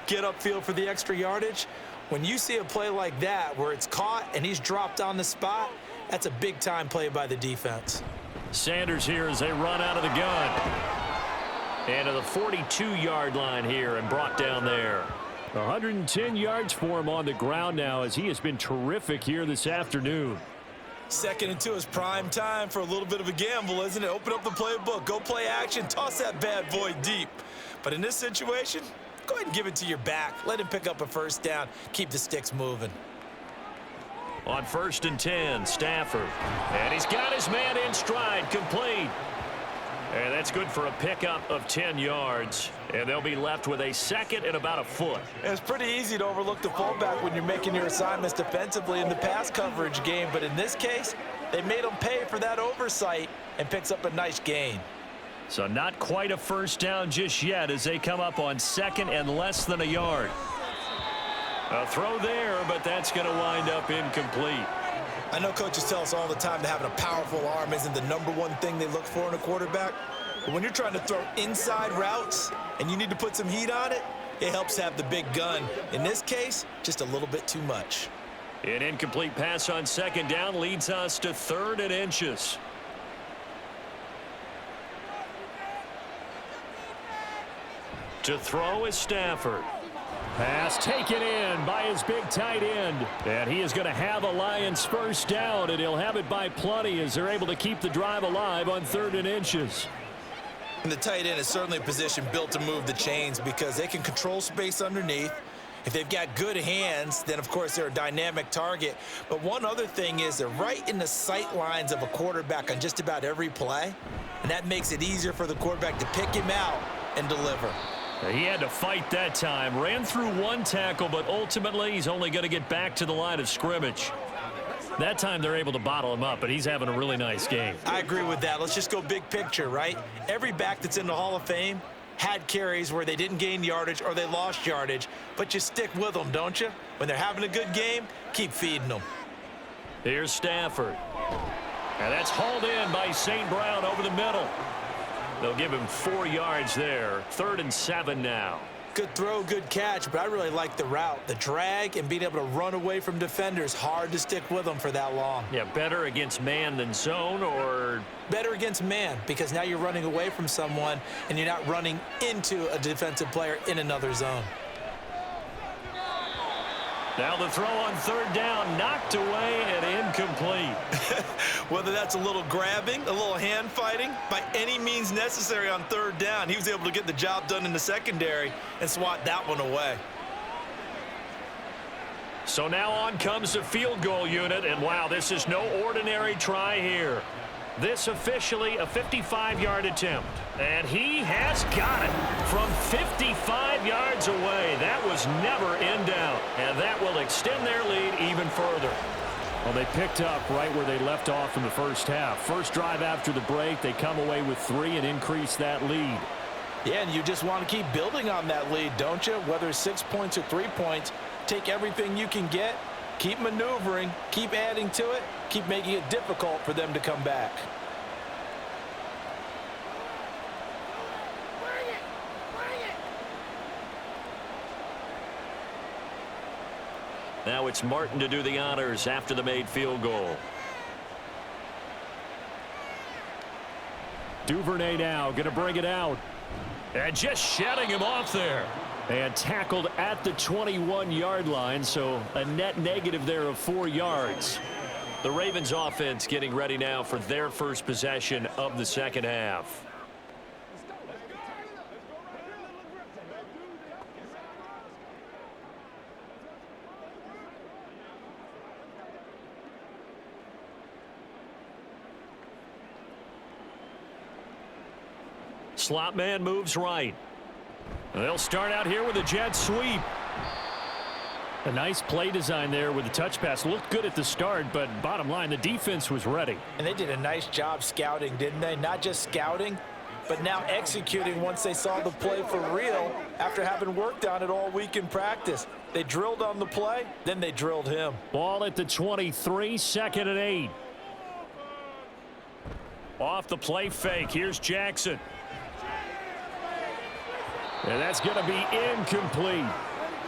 get upfield for the extra yardage, when you see a play like that where it's caught and he's dropped on the spot, that's a big-time play by the defense. Sanders here as they run out of the gun. And to the 42-yard line here and brought down there. 110 yards for him on the ground now as he has been terrific here this afternoon. 2nd and 2 is prime time for a little bit of a gamble, isn't it? Open up the playbook, go play action, toss that bad boy deep. But in this situation, go ahead and give it to your back. Let him pick up a first down. Keep the sticks moving. On 1st and 10, Stafford. And he's got his man in stride, complete. And that's good for a pickup of 10 yards. And they'll be left with a second and about a foot. It's pretty easy to overlook the fullback when you're making your assignments defensively in the pass coverage game. But in this case, they made him pay for that oversight and picks up a nice gain. So not quite a first down just yet as they come up on second and less than a yard. A throw there, but that's going to wind up incomplete. I know coaches tell us all the time that having a powerful arm isn't the #1 thing they look for in a quarterback. But when you're trying to throw inside routes and you need to put some heat on it, it helps have the big gun. In this case, just a little bit too much. An incomplete pass on second down leads us to 3rd and inches. To throw is Stafford. Pass taken in by his big tight end. And he is going to have a Lions first down, and he'll have it by plenty as they're able to keep the drive alive on 3rd and inches. And the tight end is certainly a position built to move the chains because they can control space underneath. If they've got good hands, then of course they're a dynamic target. But one other thing is they're right in the sight lines of a quarterback on just about every play. And that makes it easier for the quarterback to pick him out and deliver. He had to fight that time. Ran through one tackle, but ultimately he's only going to get back to the line of scrimmage. That time they're able to bottle him up, but he's having a really nice game. I agree with that. Let's just go big picture, right? Every back that's in the Hall of Fame had carries where they didn't gain yardage or they lost yardage, but you stick with them, don't you? When they're having a good game, keep feeding them. Here's Stafford. And that's hauled in by St. Brown over the middle. They'll give him 4 yards there. 3rd and 7 now. Good throw, good catch, but I really like the route. The drag and being able to run away from defenders. Hard to stick with them for that long. Yeah, better against man than zone, or? Better against man, because now you're running away from someone and you're not running into a defensive player in another zone. Now the throw on 3rd down, knocked away and incomplete. Whether that's a little grabbing, a little hand fighting, by any means necessary on 3rd down, he was able to get the job done in the secondary and swat that one away. So now on comes the field goal unit, and wow, this is no ordinary try here. This officially a 55-yard attempt. And he has got it from 55 yards away. That was never in doubt. And that will extend their lead even further. Well, they picked up right where they left off in the first half. First drive after the break, they come away with 3 and increase that lead. Yeah, and you just want to keep building on that lead, don't you? Whether it's 6 points or 3 points, take everything you can get, keep maneuvering, keep adding to it, keep making it difficult for them to come back. Now it's Martin to do the honors after the made field goal. Duvernay now going to bring it out. And just shedding him off there. And tackled at the 21-yard line, so a net negative there of 4 yards. The Ravens offense getting ready now for their first possession of the second half. Slot man moves right. They'll start out here with a jet sweep. A nice play design there with the touch pass. Looked good at the start, but bottom line, the defense was ready. And they did a nice job scouting, didn't they? Not just scouting, but now executing once they saw the play for real after having worked on it all week in practice. They drilled on the play, then they drilled him. Ball at the 23, 2nd and 8. Off the play fake, here's Jackson. And that's going to be incomplete.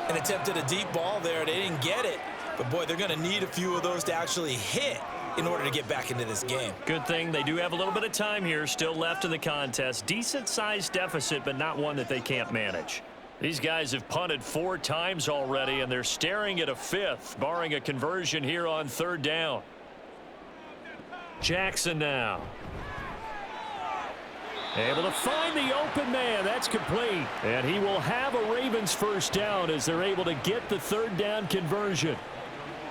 And attempted a deep ball there. They didn't get it. But, boy, they're going to need a few of those to actually hit in order to get back into this game. Good thing they do have a little bit of time here still left in the contest. Decent-sized deficit, but not one that they can't manage. These guys have punted 4 times already, and they're staring at a 5th, barring a conversion here on 3rd down. Jackson now. Able to find the open man. That's complete. And he will have a Ravens first down as they're able to get the 3rd down conversion.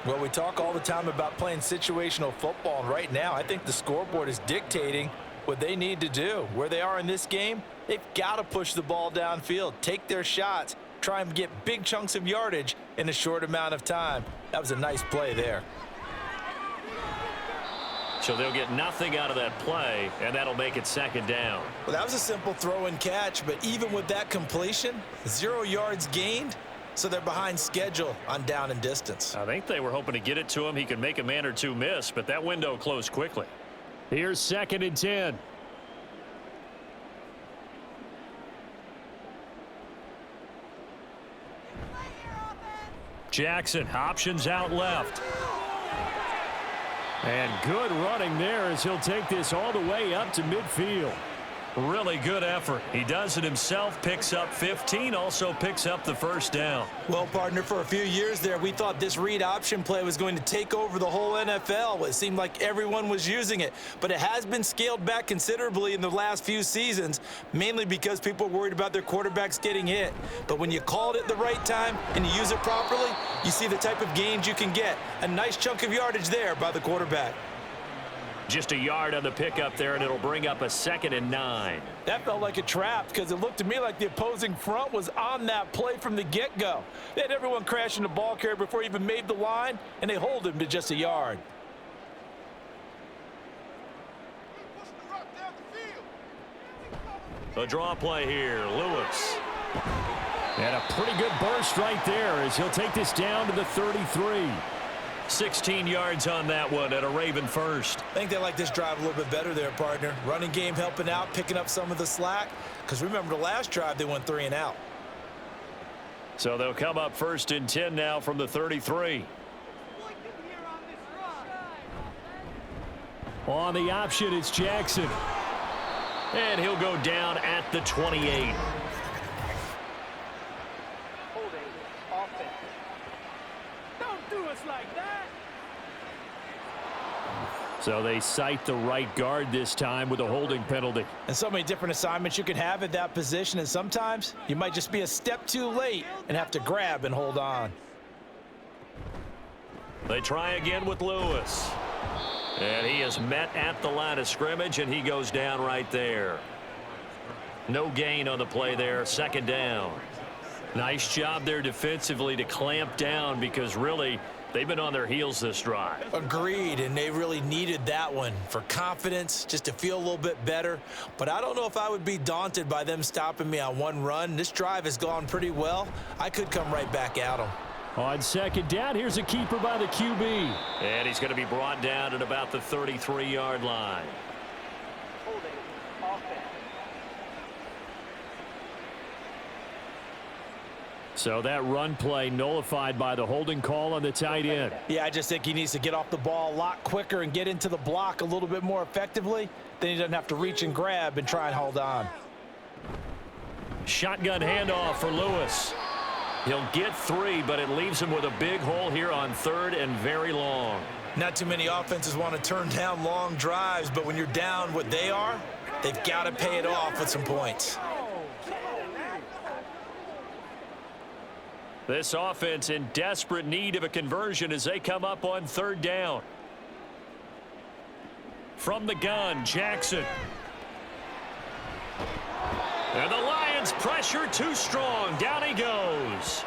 Well, we talk all the time about playing situational football, and right now I think the scoreboard is dictating what they need to do. Where they are in this game, they've got to push the ball downfield, take their shots, try and get big chunks of yardage in a short amount of time. That was a nice play there. So they'll get nothing out of that play, and that'll make it 2nd down. Well, that was a simple throw and catch, but even with that completion, 0 yards gained, so they're behind schedule on down and distance. I think they were hoping to get it to him. He could make a man or two miss, but that window closed quickly. Here's 2nd and 10. Jackson, options out left. And good running there as he'll take this all the way up to midfield. Really good effort. He does it himself, picks up 15, also picks up the first down. Well, partner, for a few years there, we thought this read option play was going to take over the whole NFL. It seemed like everyone was using it, but it has been scaled back considerably in the last few seasons, mainly because people are worried about their quarterbacks getting hit. But when you call it at the right time and you use it properly, you see the type of gains you can get. A nice chunk of yardage there by the quarterback. Just a yard on the pickup there, and it'll bring up a 2nd and 9. That felt like a trap because it looked to me like the opposing front was on that play from the get-go. They had everyone crashing the ball carrier before he even made the line, and they hold him to just a yard. A draw play here, Lewis. And a pretty good burst right there as he'll take this down to the 33. 16 yards on that one at a Raven first. I think they like this drive a little bit better there, partner. Running game helping out, picking up some of the slack. Because remember the last drive, they went 3 and out. So they'll come up 1st and 10 now from the 33. On the option, it's Jackson. And he'll go down at the 28. So they cite the right guard this time with a holding penalty. And so many different assignments you can have at that position, and sometimes you might just be a step too late and have to grab and hold on. They try again with Lewis. And he is met at the line of scrimmage, and he goes down right there. No gain on the play there, 2nd down. Nice job there defensively to clamp down because really they've been on their heels this drive. Agreed, and they really needed that one for confidence, just to feel a little bit better. But I don't know if I would be daunted by them stopping me on one run. This drive has gone pretty well. I could come right back at them. On 2nd down, here's a keeper by the QB. And he's going to be brought down at about the 33-yard line. So that run play nullified by the holding call on the tight end. Yeah, I just think he needs to get off the ball a lot quicker and get into the block a little bit more effectively. Then he doesn't have to reach and grab and try and hold on. Shotgun handoff for Lewis. He'll get 3, but it leaves him with a big hole here on 3rd and very long. Not too many offenses want to turn down long drives, but when you're down what they are, they've got to pay it off with some points. This offense in desperate need of a conversion as they come up on 3rd down. From the gun, Jackson. And the Lions pressure too strong. Down he goes.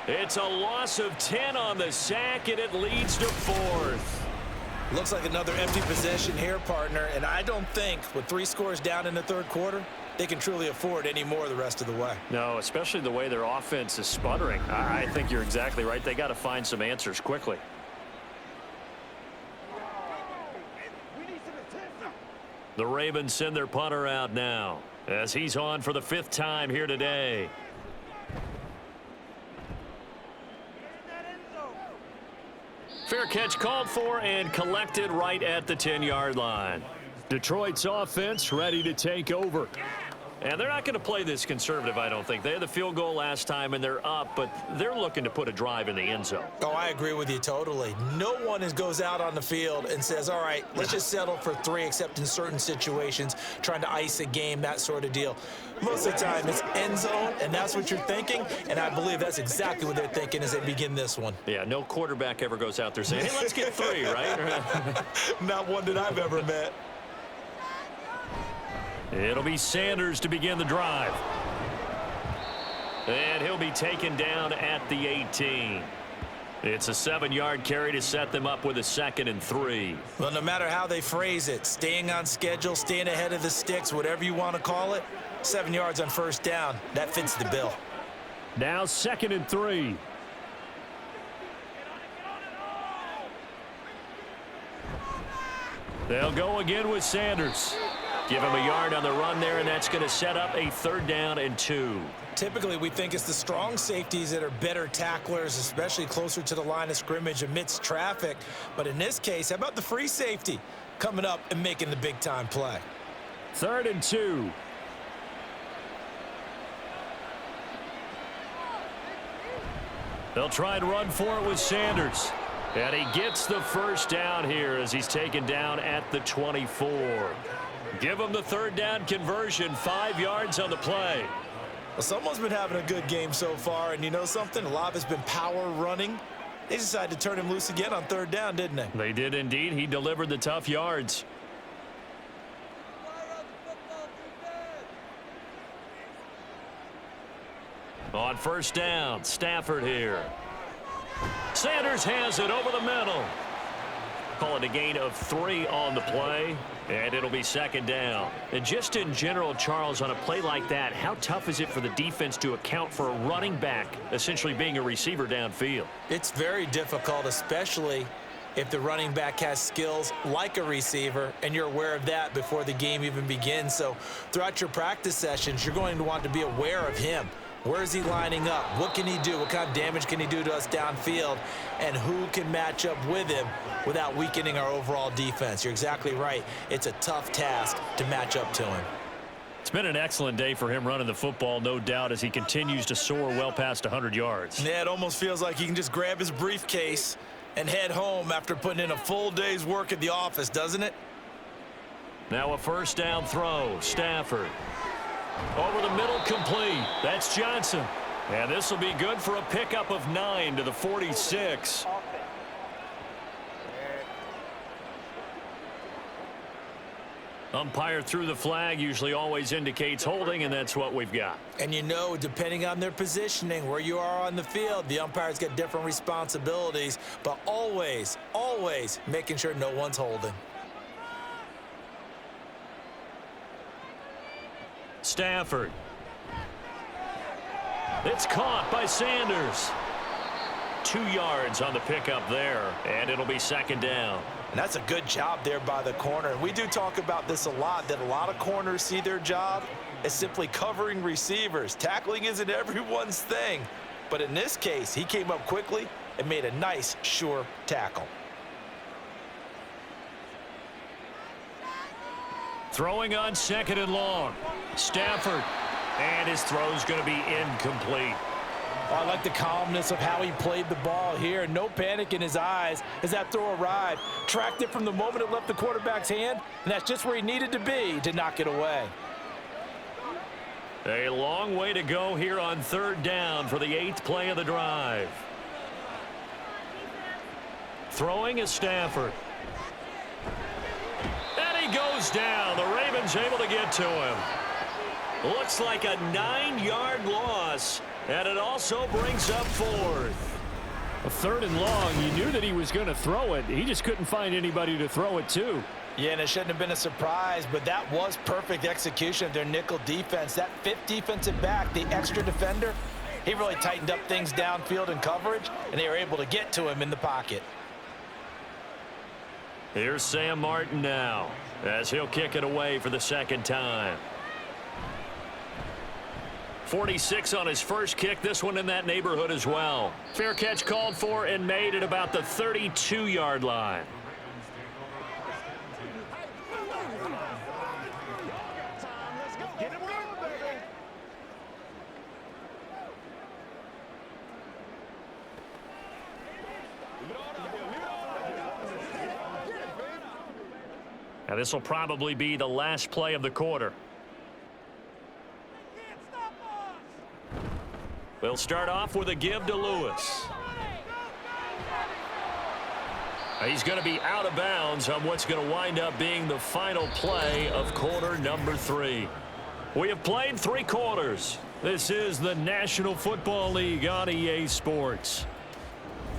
It's a loss of 10 on the sack, and it leads to 4th. Looks like another empty possession here, partner, and I don't think with 3 scores down in the 3rd quarter, they can truly afford any more the rest of the way. No, especially the way their offense is sputtering. I think you're exactly right. They got to find some answers quickly. The Ravens send their punter out now as he's on for the 5th time here today. Fair catch called for and collected right at the 10-yard line. Detroit's offense ready to take over. And they're not going to play this conservative, I don't think. They had the field goal last time, and they're up, but they're looking to put a drive in the end zone. Oh, I agree with you totally. No one goes out on the field and says, all right, let's just settle for 3, except in certain situations, trying to ice a game, that sort of deal. Most of the time, it's end zone, and that's what you're thinking, and I believe that's exactly what they're thinking as they begin this one. Yeah, no quarterback ever goes out there saying, hey, let's get 3, right? Not one that I've ever met. It'll be Sanders to begin the drive. And he'll be taken down at the 18. It's a 7-yard carry to set them up with a 2nd and 3. Well, no matter how they phrase it, staying on schedule, staying ahead of the sticks, whatever you want to call it, 7 yards on 1st down, that fits the bill. Now 2nd and 3. They'll go again with Sanders. Give him a yard on the run there, and that's going to set up a 3rd down and 2. Typically, we think it's the strong safeties that are better tacklers, especially closer to the line of scrimmage amidst traffic. But in this case, how about the free safety coming up and making the big-time play? 3rd and 2. They'll try and run for it with Sanders. And he gets the 1st down here as he's taken down at the 24. Give him the 3rd down conversion, 5 yards on the play. Well, someone's been having a good game so far, and you know something? A lot of it's been power running. They decided to turn him loose again on 3rd down, didn't they? They did indeed. He delivered the tough yards. On 1st down, Stafford here. Sanders has it over the middle. Call it a gain of 3 on the play, and it'll be 2nd down. And just in general, Charles, on a play like that, how tough is it for the defense to account for a running back essentially being a receiver downfield? It's very difficult, especially if the running back has skills like a receiver, and you're aware of that before the game even begins. So throughout your practice sessions, you're going to want to be aware of him. Where is he lining up? What can he do? What kind of damage can he do to us downfield? And who can match up with him without weakening our overall defense? You're exactly right. It's a tough task to match up to him. It's been an excellent day for him running the football, no doubt, as he continues to soar well past 100 yards. Yeah, it almost feels like he can just grab his briefcase and head home after putting in a full day's work at the office, doesn't it? Now a 1st down throw. Stafford. Over the middle, complete. That's Johnson. And this will be good for a pickup of 9 to the 46. Umpire threw the flag, usually always indicates holding, and that's what we've got. And you know, depending on their positioning, where you are on the field, the umpires get different responsibilities, but always, always making sure no one's holding. Stafford. It's caught by Sanders. 2 yards on the pickup there, and it'll be 2nd down. And that's a good job there by the corner. And we do talk about this a lot, that a lot of corners see their job as simply covering receivers. Tackling isn't everyone's thing. But in this case, he came up quickly and made a nice, sure tackle. Throwing on 2nd and long. Stafford. And his throw's going to be incomplete. I like the calmness of how he played the ball here. No panic in his eyes as that throw arrived. Tracked it from the moment it left the quarterback's hand, and that's just where he needed to be to knock it away. A long way to go here on 3rd down for the 8th play of the drive. Throwing is Stafford. And he goes down. The Ravens able to get to him. Looks like a 9-yard loss, and it also brings up 4th. A 3rd and long. You knew that he was going to throw it. He just couldn't find anybody to throw it to. Yeah, and it shouldn't have been a surprise, but that was perfect execution of their nickel defense. That 5th defensive back, the extra defender, he really tightened up things downfield in coverage, and they were able to get to him in the pocket. Here's Sam Martin now, as he'll kick it away for the 2nd time. 46 on his first kick, this one in that neighborhood as well. Fair catch called for and made at about the 32-yard line. Now this will probably be the last play of the quarter. We'll start off with a give to Lewis. He's going to be out of bounds on what's going to wind up being the final play of quarter number 3. We have played 3 quarters. This is the National Football League on EA Sports.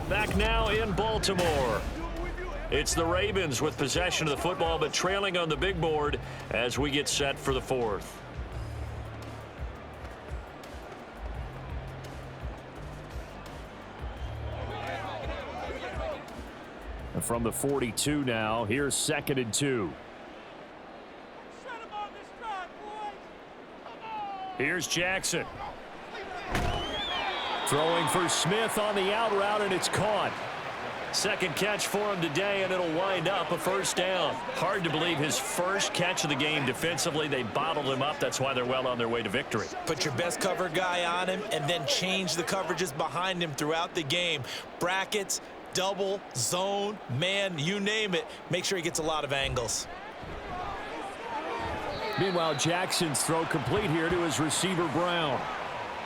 Back now in Baltimore. It's the Ravens with possession of the football, but trailing on the big board as we get set for the 4th. From the 42 now, here's 2nd and 2. Here's Jackson. Throwing for Smith on the out route, and it's caught. 2nd catch for him today, and it'll wind up a 1st down. Hard to believe his first catch of the game defensively. They bottled him up. That's why they're well on their way to victory. Put your best cover guy on him and then change the coverages behind him throughout the game. Brackets, double, zone, man, you name it. Make sure he gets a lot of angles. Meanwhile, Jackson's throw complete here to his receiver, Brown.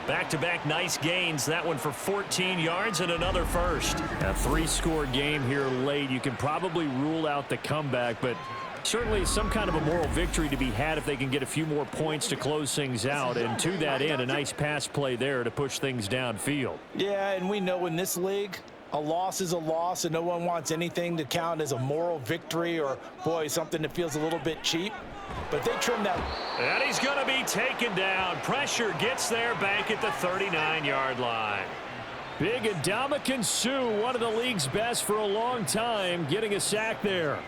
Back-to-back nice gains. That one for 14 yards and another first. A 3-score game here late. You can probably rule out the comeback, but certainly some kind of a moral victory to be had if they can get a few more points to close things out. And to that end, a nice pass play there to push things downfield. Yeah, and we know in this league, a loss is a loss, and no one wants anything to count as a moral victory or, boy, something that feels a little bit cheap. But they trim that. And he's going to be taken down. Pressure gets there back at the 39-yard line. Big Ndamukong Suh, one of the league's best for a long time, getting a sack there.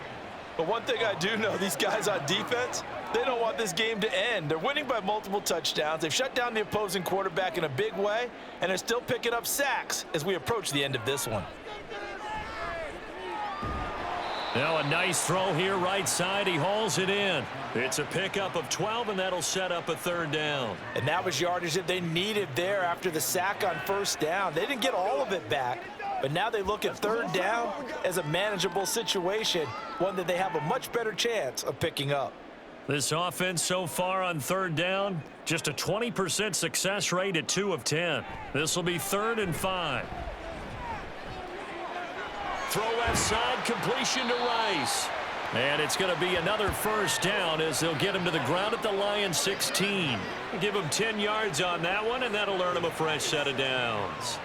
But one thing I do know, these guys on defense, they don't want this game to end. They're winning by multiple touchdowns. They've shut down the opposing quarterback in a big way, and they're still picking up sacks as we approach the end of this one. Now a nice throw here right side. He hauls it in. It's a pickup of 12, and that'll set up a 3rd down. And that was yardage that they needed there after the sack on 1st down. They didn't get all of it back, but now they look at 3rd down as a manageable situation, one that they have a much better chance of picking up. This offense so far on 3rd down, just a 20% success rate at 2 of 10. This will be 3rd and 5. Throw left side, completion to Rice. And it's going to be another 1st down as they'll get him to the ground at the Lions 16. Give him 10 yards on that one, and that'll earn him a fresh set of downs.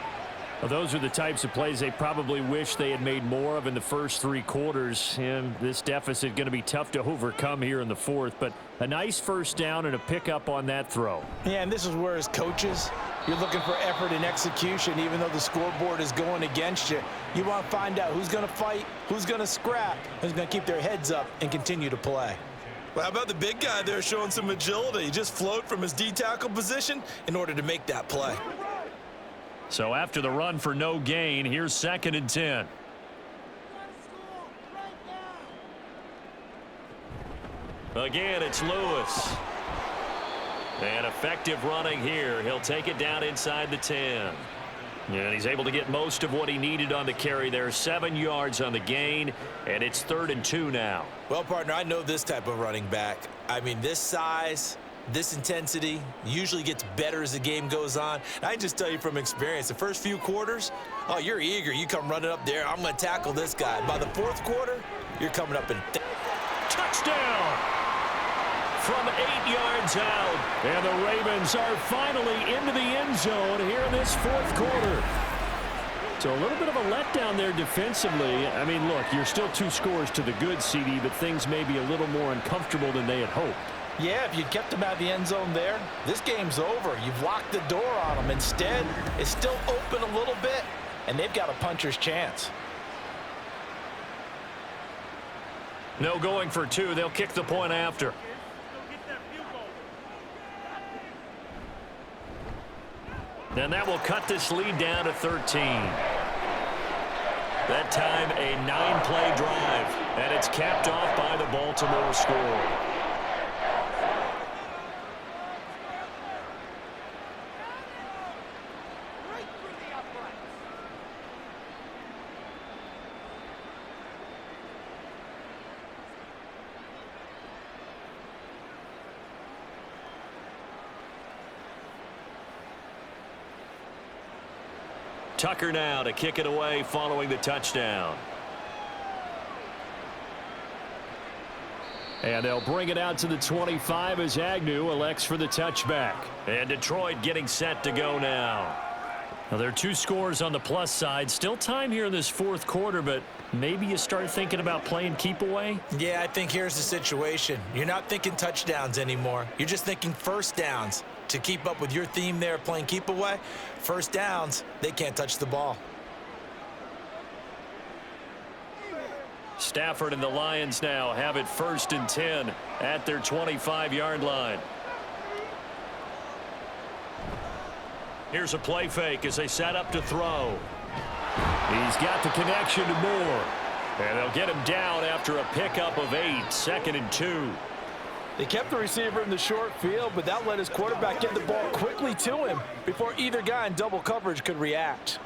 Well, those are the types of plays they probably wish they had made more of in the first 3 quarters. And this deficit going to be tough to overcome here in the 4th. But a nice 1st down and a pickup on that throw. Yeah, and this is where as coaches, you're looking for effort and execution, even though the scoreboard is going against you. You want to find out who's going to fight, who's going to scrap, who's going to keep their heads up and continue to play. Well, how about the big guy there showing some agility? He just float from his D-tackle position in order to make that play. So after the run for no gain, here's 2nd and 10. Again, it's Lewis. And effective running here. He'll take it down inside the 10. And he's able to get most of what he needed on the carry there. 7 yards on the gain, and it's 3rd and 2 now. Well, partner, I know this type of running back. I mean, this size, this intensity usually gets better as the game goes on. And I can just tell you from experience, the first few quarters, oh, you're eager. You come running up there, I'm going to tackle this guy. By the 4th quarter, you're coming up and touchdown from 8 yards out. And the Ravens are finally into the end zone here in this 4th quarter. So a little bit of a letdown there defensively. I mean, look, you're still 2 scores to the good, CD, but things may be a little more uncomfortable than they had hoped. Yeah, if you kept them out of the end zone there, this game's over. You've locked the door on them. Instead, it's still open a little bit, and they've got a puncher's chance. No going for 2. They'll kick the point after. And that will cut this lead down to 13. That time, a 9-play drive, and it's capped off by the Baltimore score. Tucker now to kick it away following the touchdown. And they'll bring it out to the 25 as Agnew elects for the touchback. And Detroit getting set to go now. Now there are 2 scores on the plus side. Still time here in this 4th quarter, but maybe you start thinking about playing keep away? Yeah, I think here's the situation. You're not thinking touchdowns anymore. You're just thinking 1st downs. To keep up with your theme there, playing keep away, 1st downs, they can't touch the ball. Stafford and the Lions now have it 1st and 10 at their 25-yard line. Here's a play fake as they set up to throw. He's got the connection to Moore. And they'll get him down after a pickup of 8, 2nd and 2. They kept the receiver in the short field, but that let his quarterback get the ball quickly to him before either guy in double coverage could react.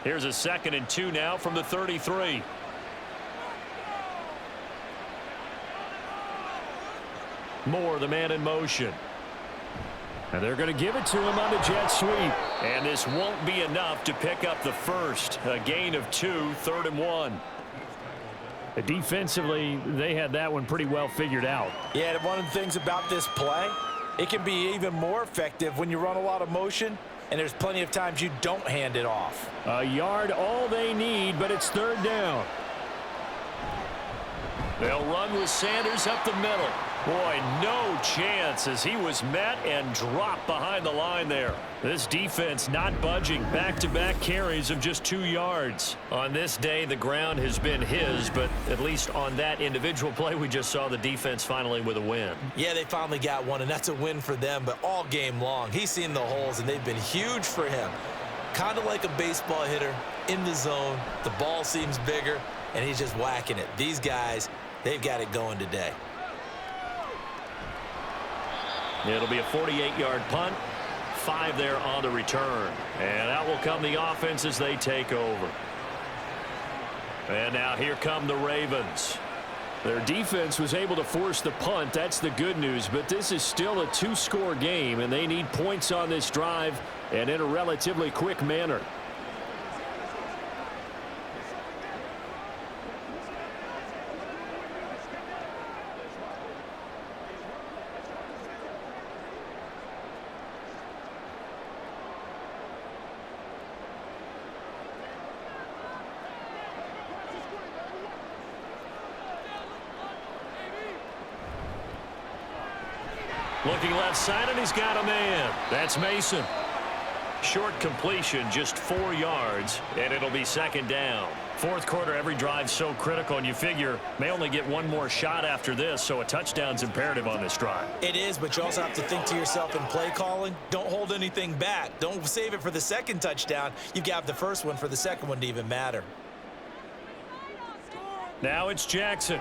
Here's a 2nd and 2 now from the 33. Moore, the man in motion. And they're going to give it to him on the jet sweep. And this won't be enough to pick up the first. A gain of 2, 3rd and 1. Defensively, they had that one pretty well figured out. Yeah, and one of the things about this play, it can be even more effective when you run a lot of motion, and there's plenty of times you don't hand it off. A yard, all they need, but it's 3rd down. They'll run with Sanders up the middle. Boy, no chance as he was met and dropped behind the line there. This defense not budging. Back-to-back carries of just 2 yards. On this day, the ground has been his, but at least on that individual play, we just saw the defense finally with a win. Yeah, they finally got one, and that's a win for them, but all game long, he's seen the holes, and they've been huge for him. Kind of like a baseball hitter in the zone. The ball seems bigger, and he's just whacking it. These guys, they've got it going today. It'll be a 48-yard punt. 5 there on the return. And out will come the offense as they take over. And now here come the Ravens. Their defense was able to force the punt. That's the good news. But this is still a 2-score game, and they need points on this drive and in a relatively quick manner. Looking left side, and he's got a man. That's Mason. Short completion, just 4 yards, and it'll be 2nd down. 4th quarter, every drive so critical, and you figure may only get one more shot after this, so a touchdown's imperative on this drive. It is, but you also have to think to yourself in play calling, don't hold anything back. Don't save it for the 2nd touchdown. You've got the 1st one for the 2nd one to even matter. Now it's Jackson.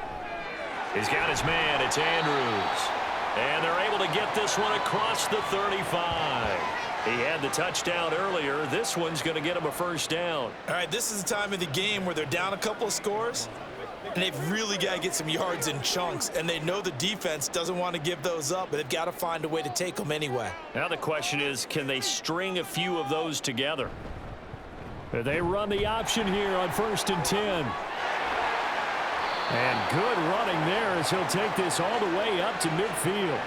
He's got his man. It's Andrews. And they're able to get this one across the 35. He had the touchdown earlier. This one's going to get him a 1st down. All right, this is the time of the game where they're down a couple of scores, and they've really got to get some yards in chunks, and they know the defense doesn't want to give those up, but they've got to find a way to take them anyway. Now the question is, can they string a few of those together? They run the option here on 1st and 10. And good running there as he'll take this all the way up to midfield.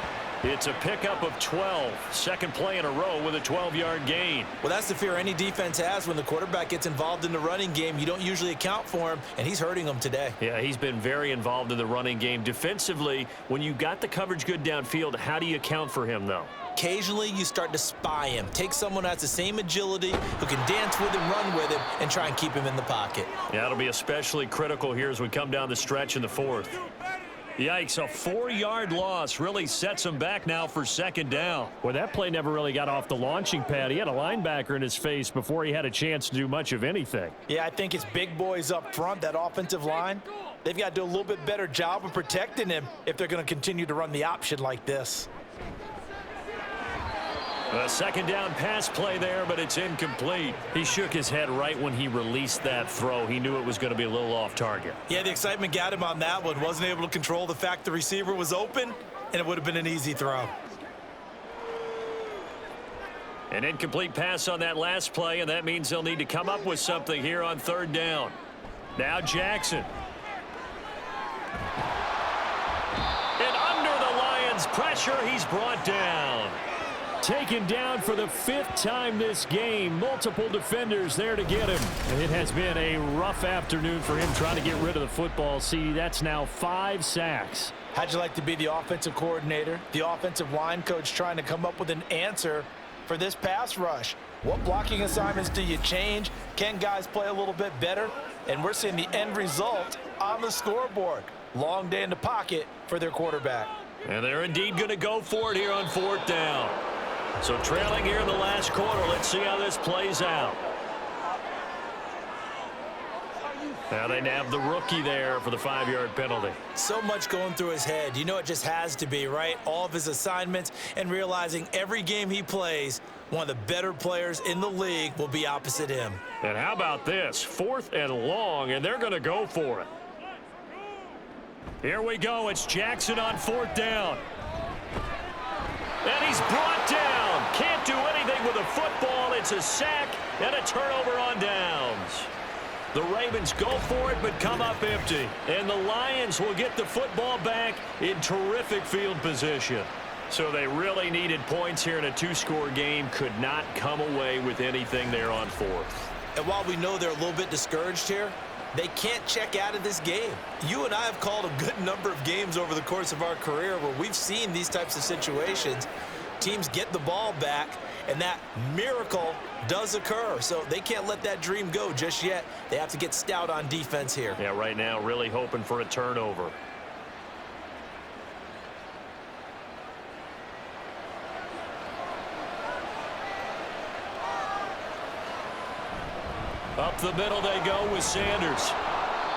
It's a pickup of 12. 2nd play in a row with a 12-yard gain. Well, that's the fear any defense has when the quarterback gets involved in the running game. You don't usually account for him, and he's hurting them today. Yeah, he's been very involved in the running game. Defensively, when you got the coverage good downfield, how do you account for him, though? Occasionally, you start to spy him. Take someone who has the same agility, who can dance with him, run with him, and try and keep him in the pocket. Yeah, it'll be especially critical here as we come down the stretch in the 4th. Yikes, a 4-yard loss really sets him back now for 2nd down. Well, that play never really got off the launching pad. He had a linebacker in his face before he had a chance to do much of anything. Yeah, I think it's big boys up front, that offensive line. They've got to do a little bit better job of protecting him if they're going to continue to run the option like this. A 2nd down pass play there, but it's incomplete. He shook his head right when he released that throw. He knew it was going to be a little off target. Yeah, the excitement got him on that one. Wasn't able to control the fact the receiver was open, and it would have been an easy throw. An incomplete pass on that last play, and that means they'll need to come up with something here on 3rd down. Now Jackson. And under the Lions' pressure, he's brought down. Taken down for the 5th time this game. Multiple defenders there to get him. And it has been a rough afternoon for him trying to get rid of the football. See, that's now 5 sacks. How'd you like to be the offensive coordinator, the offensive line coach trying to come up with an answer for this pass rush? What blocking assignments do you change? Can guys play a little bit better? And we're seeing the end result on the scoreboard. Long day in the pocket for their quarterback. And they're indeed going to go for it here on 4th down. So trailing here in the last quarter. Let's see how this plays out. Now they nab the rookie there for the 5-yard penalty. So much going through his head. You know it just has to be, right? All of his assignments and realizing every game he plays, one of the better players in the league will be opposite him. And how about this? 4th and long, and they're going to go for it. Here we go. It's Jackson on 4th down. And he's brought down. running with a football. It's a sack and a turnover on downs. The Ravens go for it but come up empty. And the Lions will get the football back in terrific field position. So they really needed points here in a two-score game. Could not come away with anything there on fourth. And while we know they're a little bit discouraged here, they can't check out of this game. You and I have called a good number of games over the course of our career where we've seen these types of situations. Teams get the ball back, and that miracle does occur. So they can't let that dream go just yet. They have to get stout on defense here. Yeah, right now really hoping for a turnover. Up the middle they go with Sanders.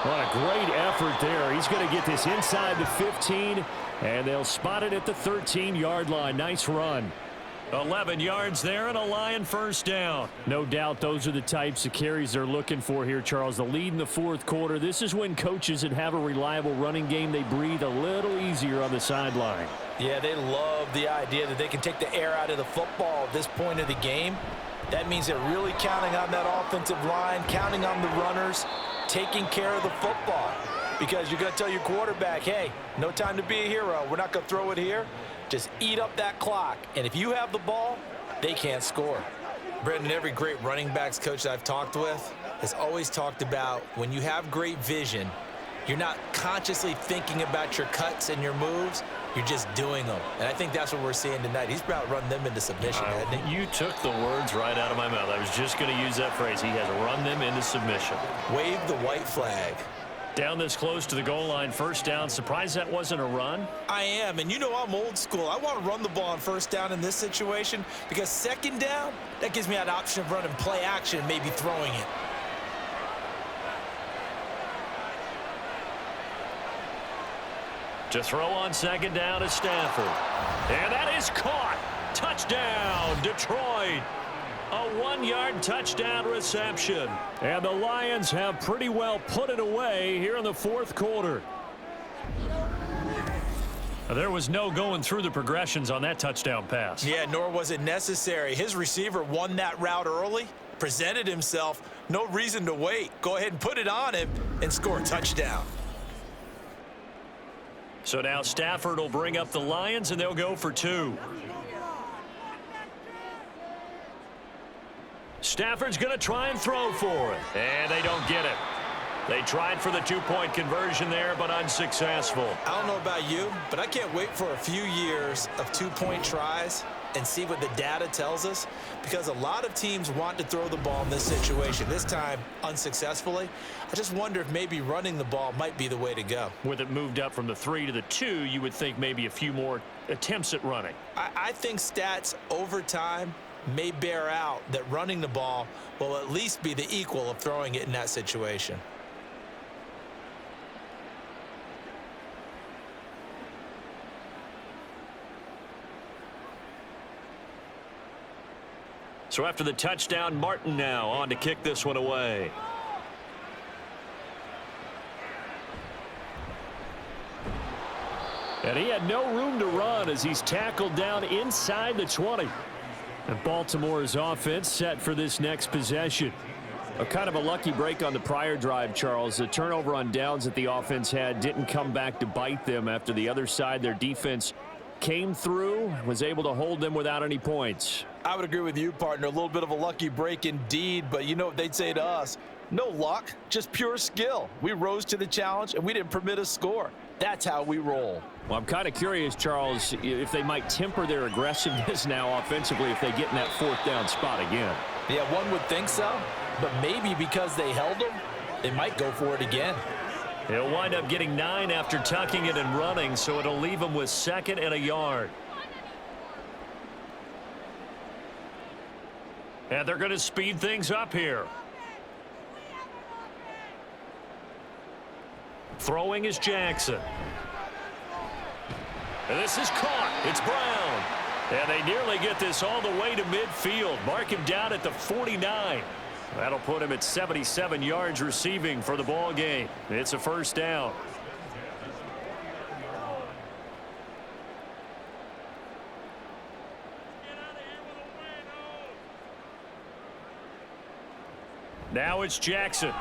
What a great effort there. He's going to get this inside the 15, and they'll spot it at the 13-yard line. Nice run. 11 yards there and a Lion first down. No doubt those are the types of carries they're looking for here, Charles. The lead in the fourth quarter. This is when coaches that have a reliable running game, they breathe a little easier on the sideline. Yeah, they love the idea that they can take the air out of the football at this point of the game. That means they're really counting on that offensive line, counting on the runners, taking care of the football. Because you're going to tell your quarterback, hey, no time to be a hero. We're not going to throw it here. Just eat up that clock. And if you have the ball, they can't score. Brendan, every great running backs coach that I've talked with has always talked about when you have great vision, you're not consciously thinking about your cuts and your moves. You're just doing them. And I think that's what we're seeing tonight. He's about to run them into submission, hasn't he? You took the words right out of my mouth. I was just going to use that phrase. He has run them into submission. Wave the white flag. Down this close to the goal line, first down. Surprised that wasn't a run? I am, and you know I'm old school. I want to run the ball on first down in this situation because second down, that gives me an option of running play action, maybe throwing it. To throw on second down is Stafford. And that is caught. Touchdown, Detroit. A 1-yard touchdown reception. And the Lions have pretty well put it away here in the fourth quarter. There was no going through the progressions on that touchdown pass. Yeah, nor was it necessary. His receiver won that route early, presented himself. No reason to wait. Go ahead and put it on him and score a touchdown. So now Stafford will bring up the Lions, and they'll go for 2. Stafford's going to try and throw for it. And they don't get it. They tried for the 2-point conversion there, but unsuccessful. I don't know about you, but I can't wait for a few years of 2-point tries and see what the data tells us, because a lot of teams want to throw the ball in this situation, this time unsuccessfully. I just wonder if maybe running the ball might be the way to go. With it moved up from the 3 to the 2, you would think maybe a few more attempts at running. I think stats over time may bear out that running the ball will at least be the equal of throwing it in that situation. So after the touchdown, Martin now on to kick this one away. And he had no room to run as he's tackled down inside the 20. And Baltimore's offense set for this next possession. A kind of a lucky break on the prior drive, Charles. The turnover on downs that the offense had didn't come back to bite them after the other side. Their defense came through, was able to hold them without any points. I would agree with you, partner. A little bit of a lucky break indeed, but you know what they'd say to us? No luck, just pure skill. We rose to the challenge, and we didn't permit a score. That's how we roll. Well, I'm kind of curious, Charles, if they might temper their aggressiveness now offensively if they get in that fourth down spot again. Yeah, one would think so, but maybe because they held them, they might go for it again. He'll wind up getting 9 after tucking it and running, so it'll leave him with 2nd and a yard. And they're going to speed things up here. Throwing is Jackson. And this is caught. It's Brown. And they nearly get this all the way to midfield. Mark him down at the 49. That'll put him at 77 yards receiving for the ball game. It's a first down. Now it's Jackson.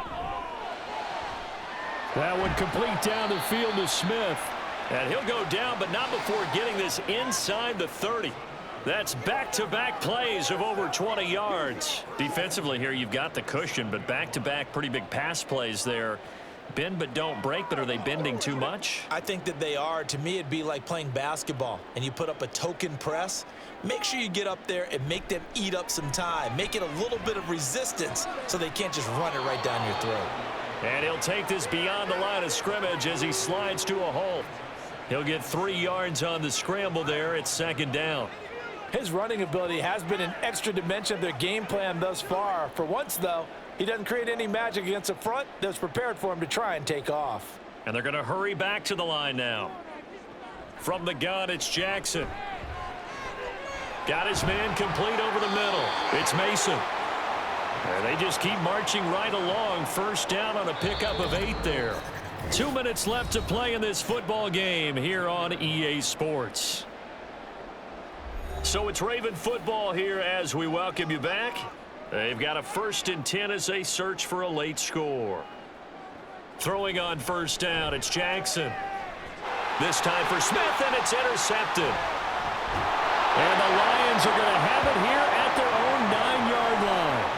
That one complete down the field to Smith. And he'll go down, but not before getting this inside the 30. That's back-to-back plays of over 20 yards. Defensively here, you've got the cushion, but back-to-back pretty big pass plays there. Bend but don't break, but are they bending too much? I think that they are. To me, it'd be like playing basketball, and you put up a token press. Make sure you get up there and make them eat up some time. Make it a little bit of resistance so they can't just run it right down your throat. And he'll take this beyond the line of scrimmage as he slides to a halt. He'll get 3 yards on the scramble there. It's second down. His running ability has been an extra dimension of their game plan thus far. For once, though, he doesn't create any magic against a front that's prepared for him to try and take off. And they're going to hurry back to the line now. From the gun, it's Jackson. Got his man complete over the middle. It's Mason. And they just keep marching right along. First down on a pickup of 8 there. 2 minutes left to play in this football game here on EA Sports. So it's Raven football here as we welcome you back. They've got a 1st and 10 as they search for a late score. Throwing on first down, it's Jackson. This time for Smith, and it's intercepted. And the Lions are going to have it here at their own 9-yard line.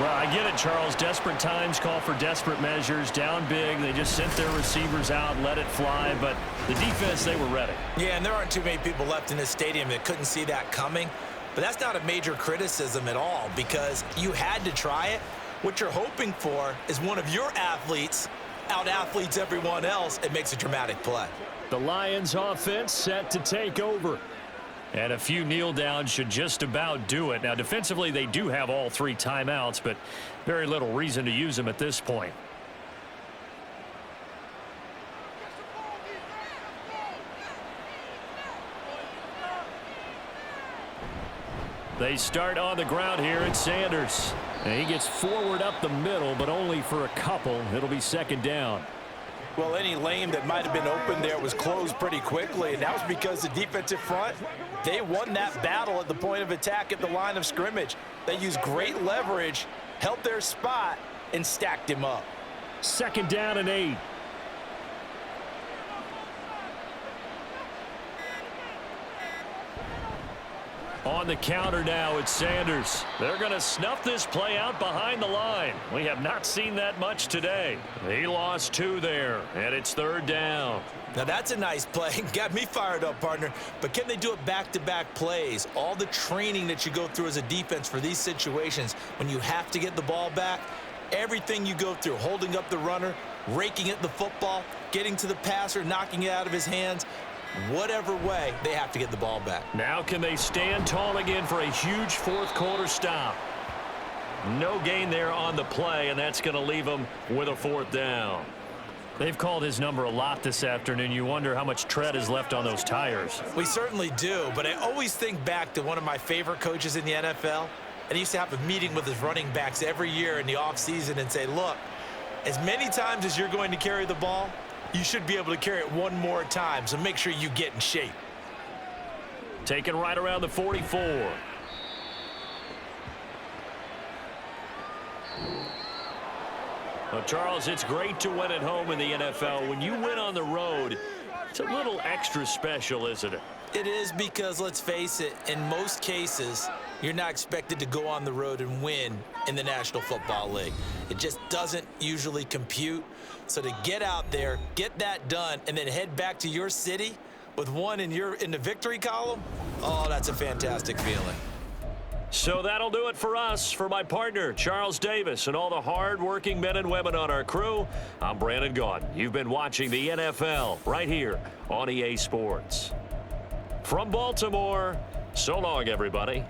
Well, I get it, Charles. Desperate times call for desperate measures. Down big, they just sent their receivers out, let it fly. But the defense, they were ready. Yeah, and there aren't too many people left in this stadium that couldn't see that coming. But that's not a major criticism at all because you had to try it. What you're hoping for is one of your athletes out-athletes everyone else and makes a dramatic play. The Lions offense set to take over. And a few kneel downs should just about do it. Now, defensively, they do have all 3 timeouts, but very little reason to use them at this point. They start on the ground here at Sanders. And he gets forward up the middle, but only for a couple. It'll be second down. Well, any lane that might have been open there was closed pretty quickly, and that was because the defensive front, they won that battle at the point of attack at the line of scrimmage. They used great leverage, held their spot, and stacked him up. Second down and 8. On the counter now, it's Sanders. They're going to snuff this play out behind the line. We have not seen that much today. He lost 2 there, and it's third down. Now that's a nice play. Got me fired up, partner. But can they do it back-to-back plays? All the training that you go through as a defense for these situations, when you have to get the ball back, everything you go through, holding up the runner, raking at the football, getting to the passer, knocking it out of his hands, whatever way, they have to get the ball back. Now can they stand tall again for a huge fourth-quarter stop? No gain there on the play, and that's going to leave them with a 4th down. They've called his number a lot this afternoon. You wonder how much tread is left on those tires. We certainly do, but I always think back to one of my favorite coaches in the NFL, and he used to have a meeting with his running backs every year in the offseason and say, look, as many times as you're going to carry the ball, you should be able to carry it one more time, so make sure you get in shape. Taken right around the 44. Well, Charles, it's great to win at home in the NFL. When you win on the road, it's a little extra special, isn't it? It is because, let's face it, in most cases, you're not expected to go on the road and win in the National Football League. It just doesn't usually compute. So to get out there, get that done, and then head back to your city with one in the victory column, oh, that's a fantastic feeling. So that'll do it for us. For my partner, Charles Davis, and all the hard-working men and women on our crew, I'm Brandon Gaudin. You've been watching the NFL right here on EA Sports. From Baltimore, so long, everybody.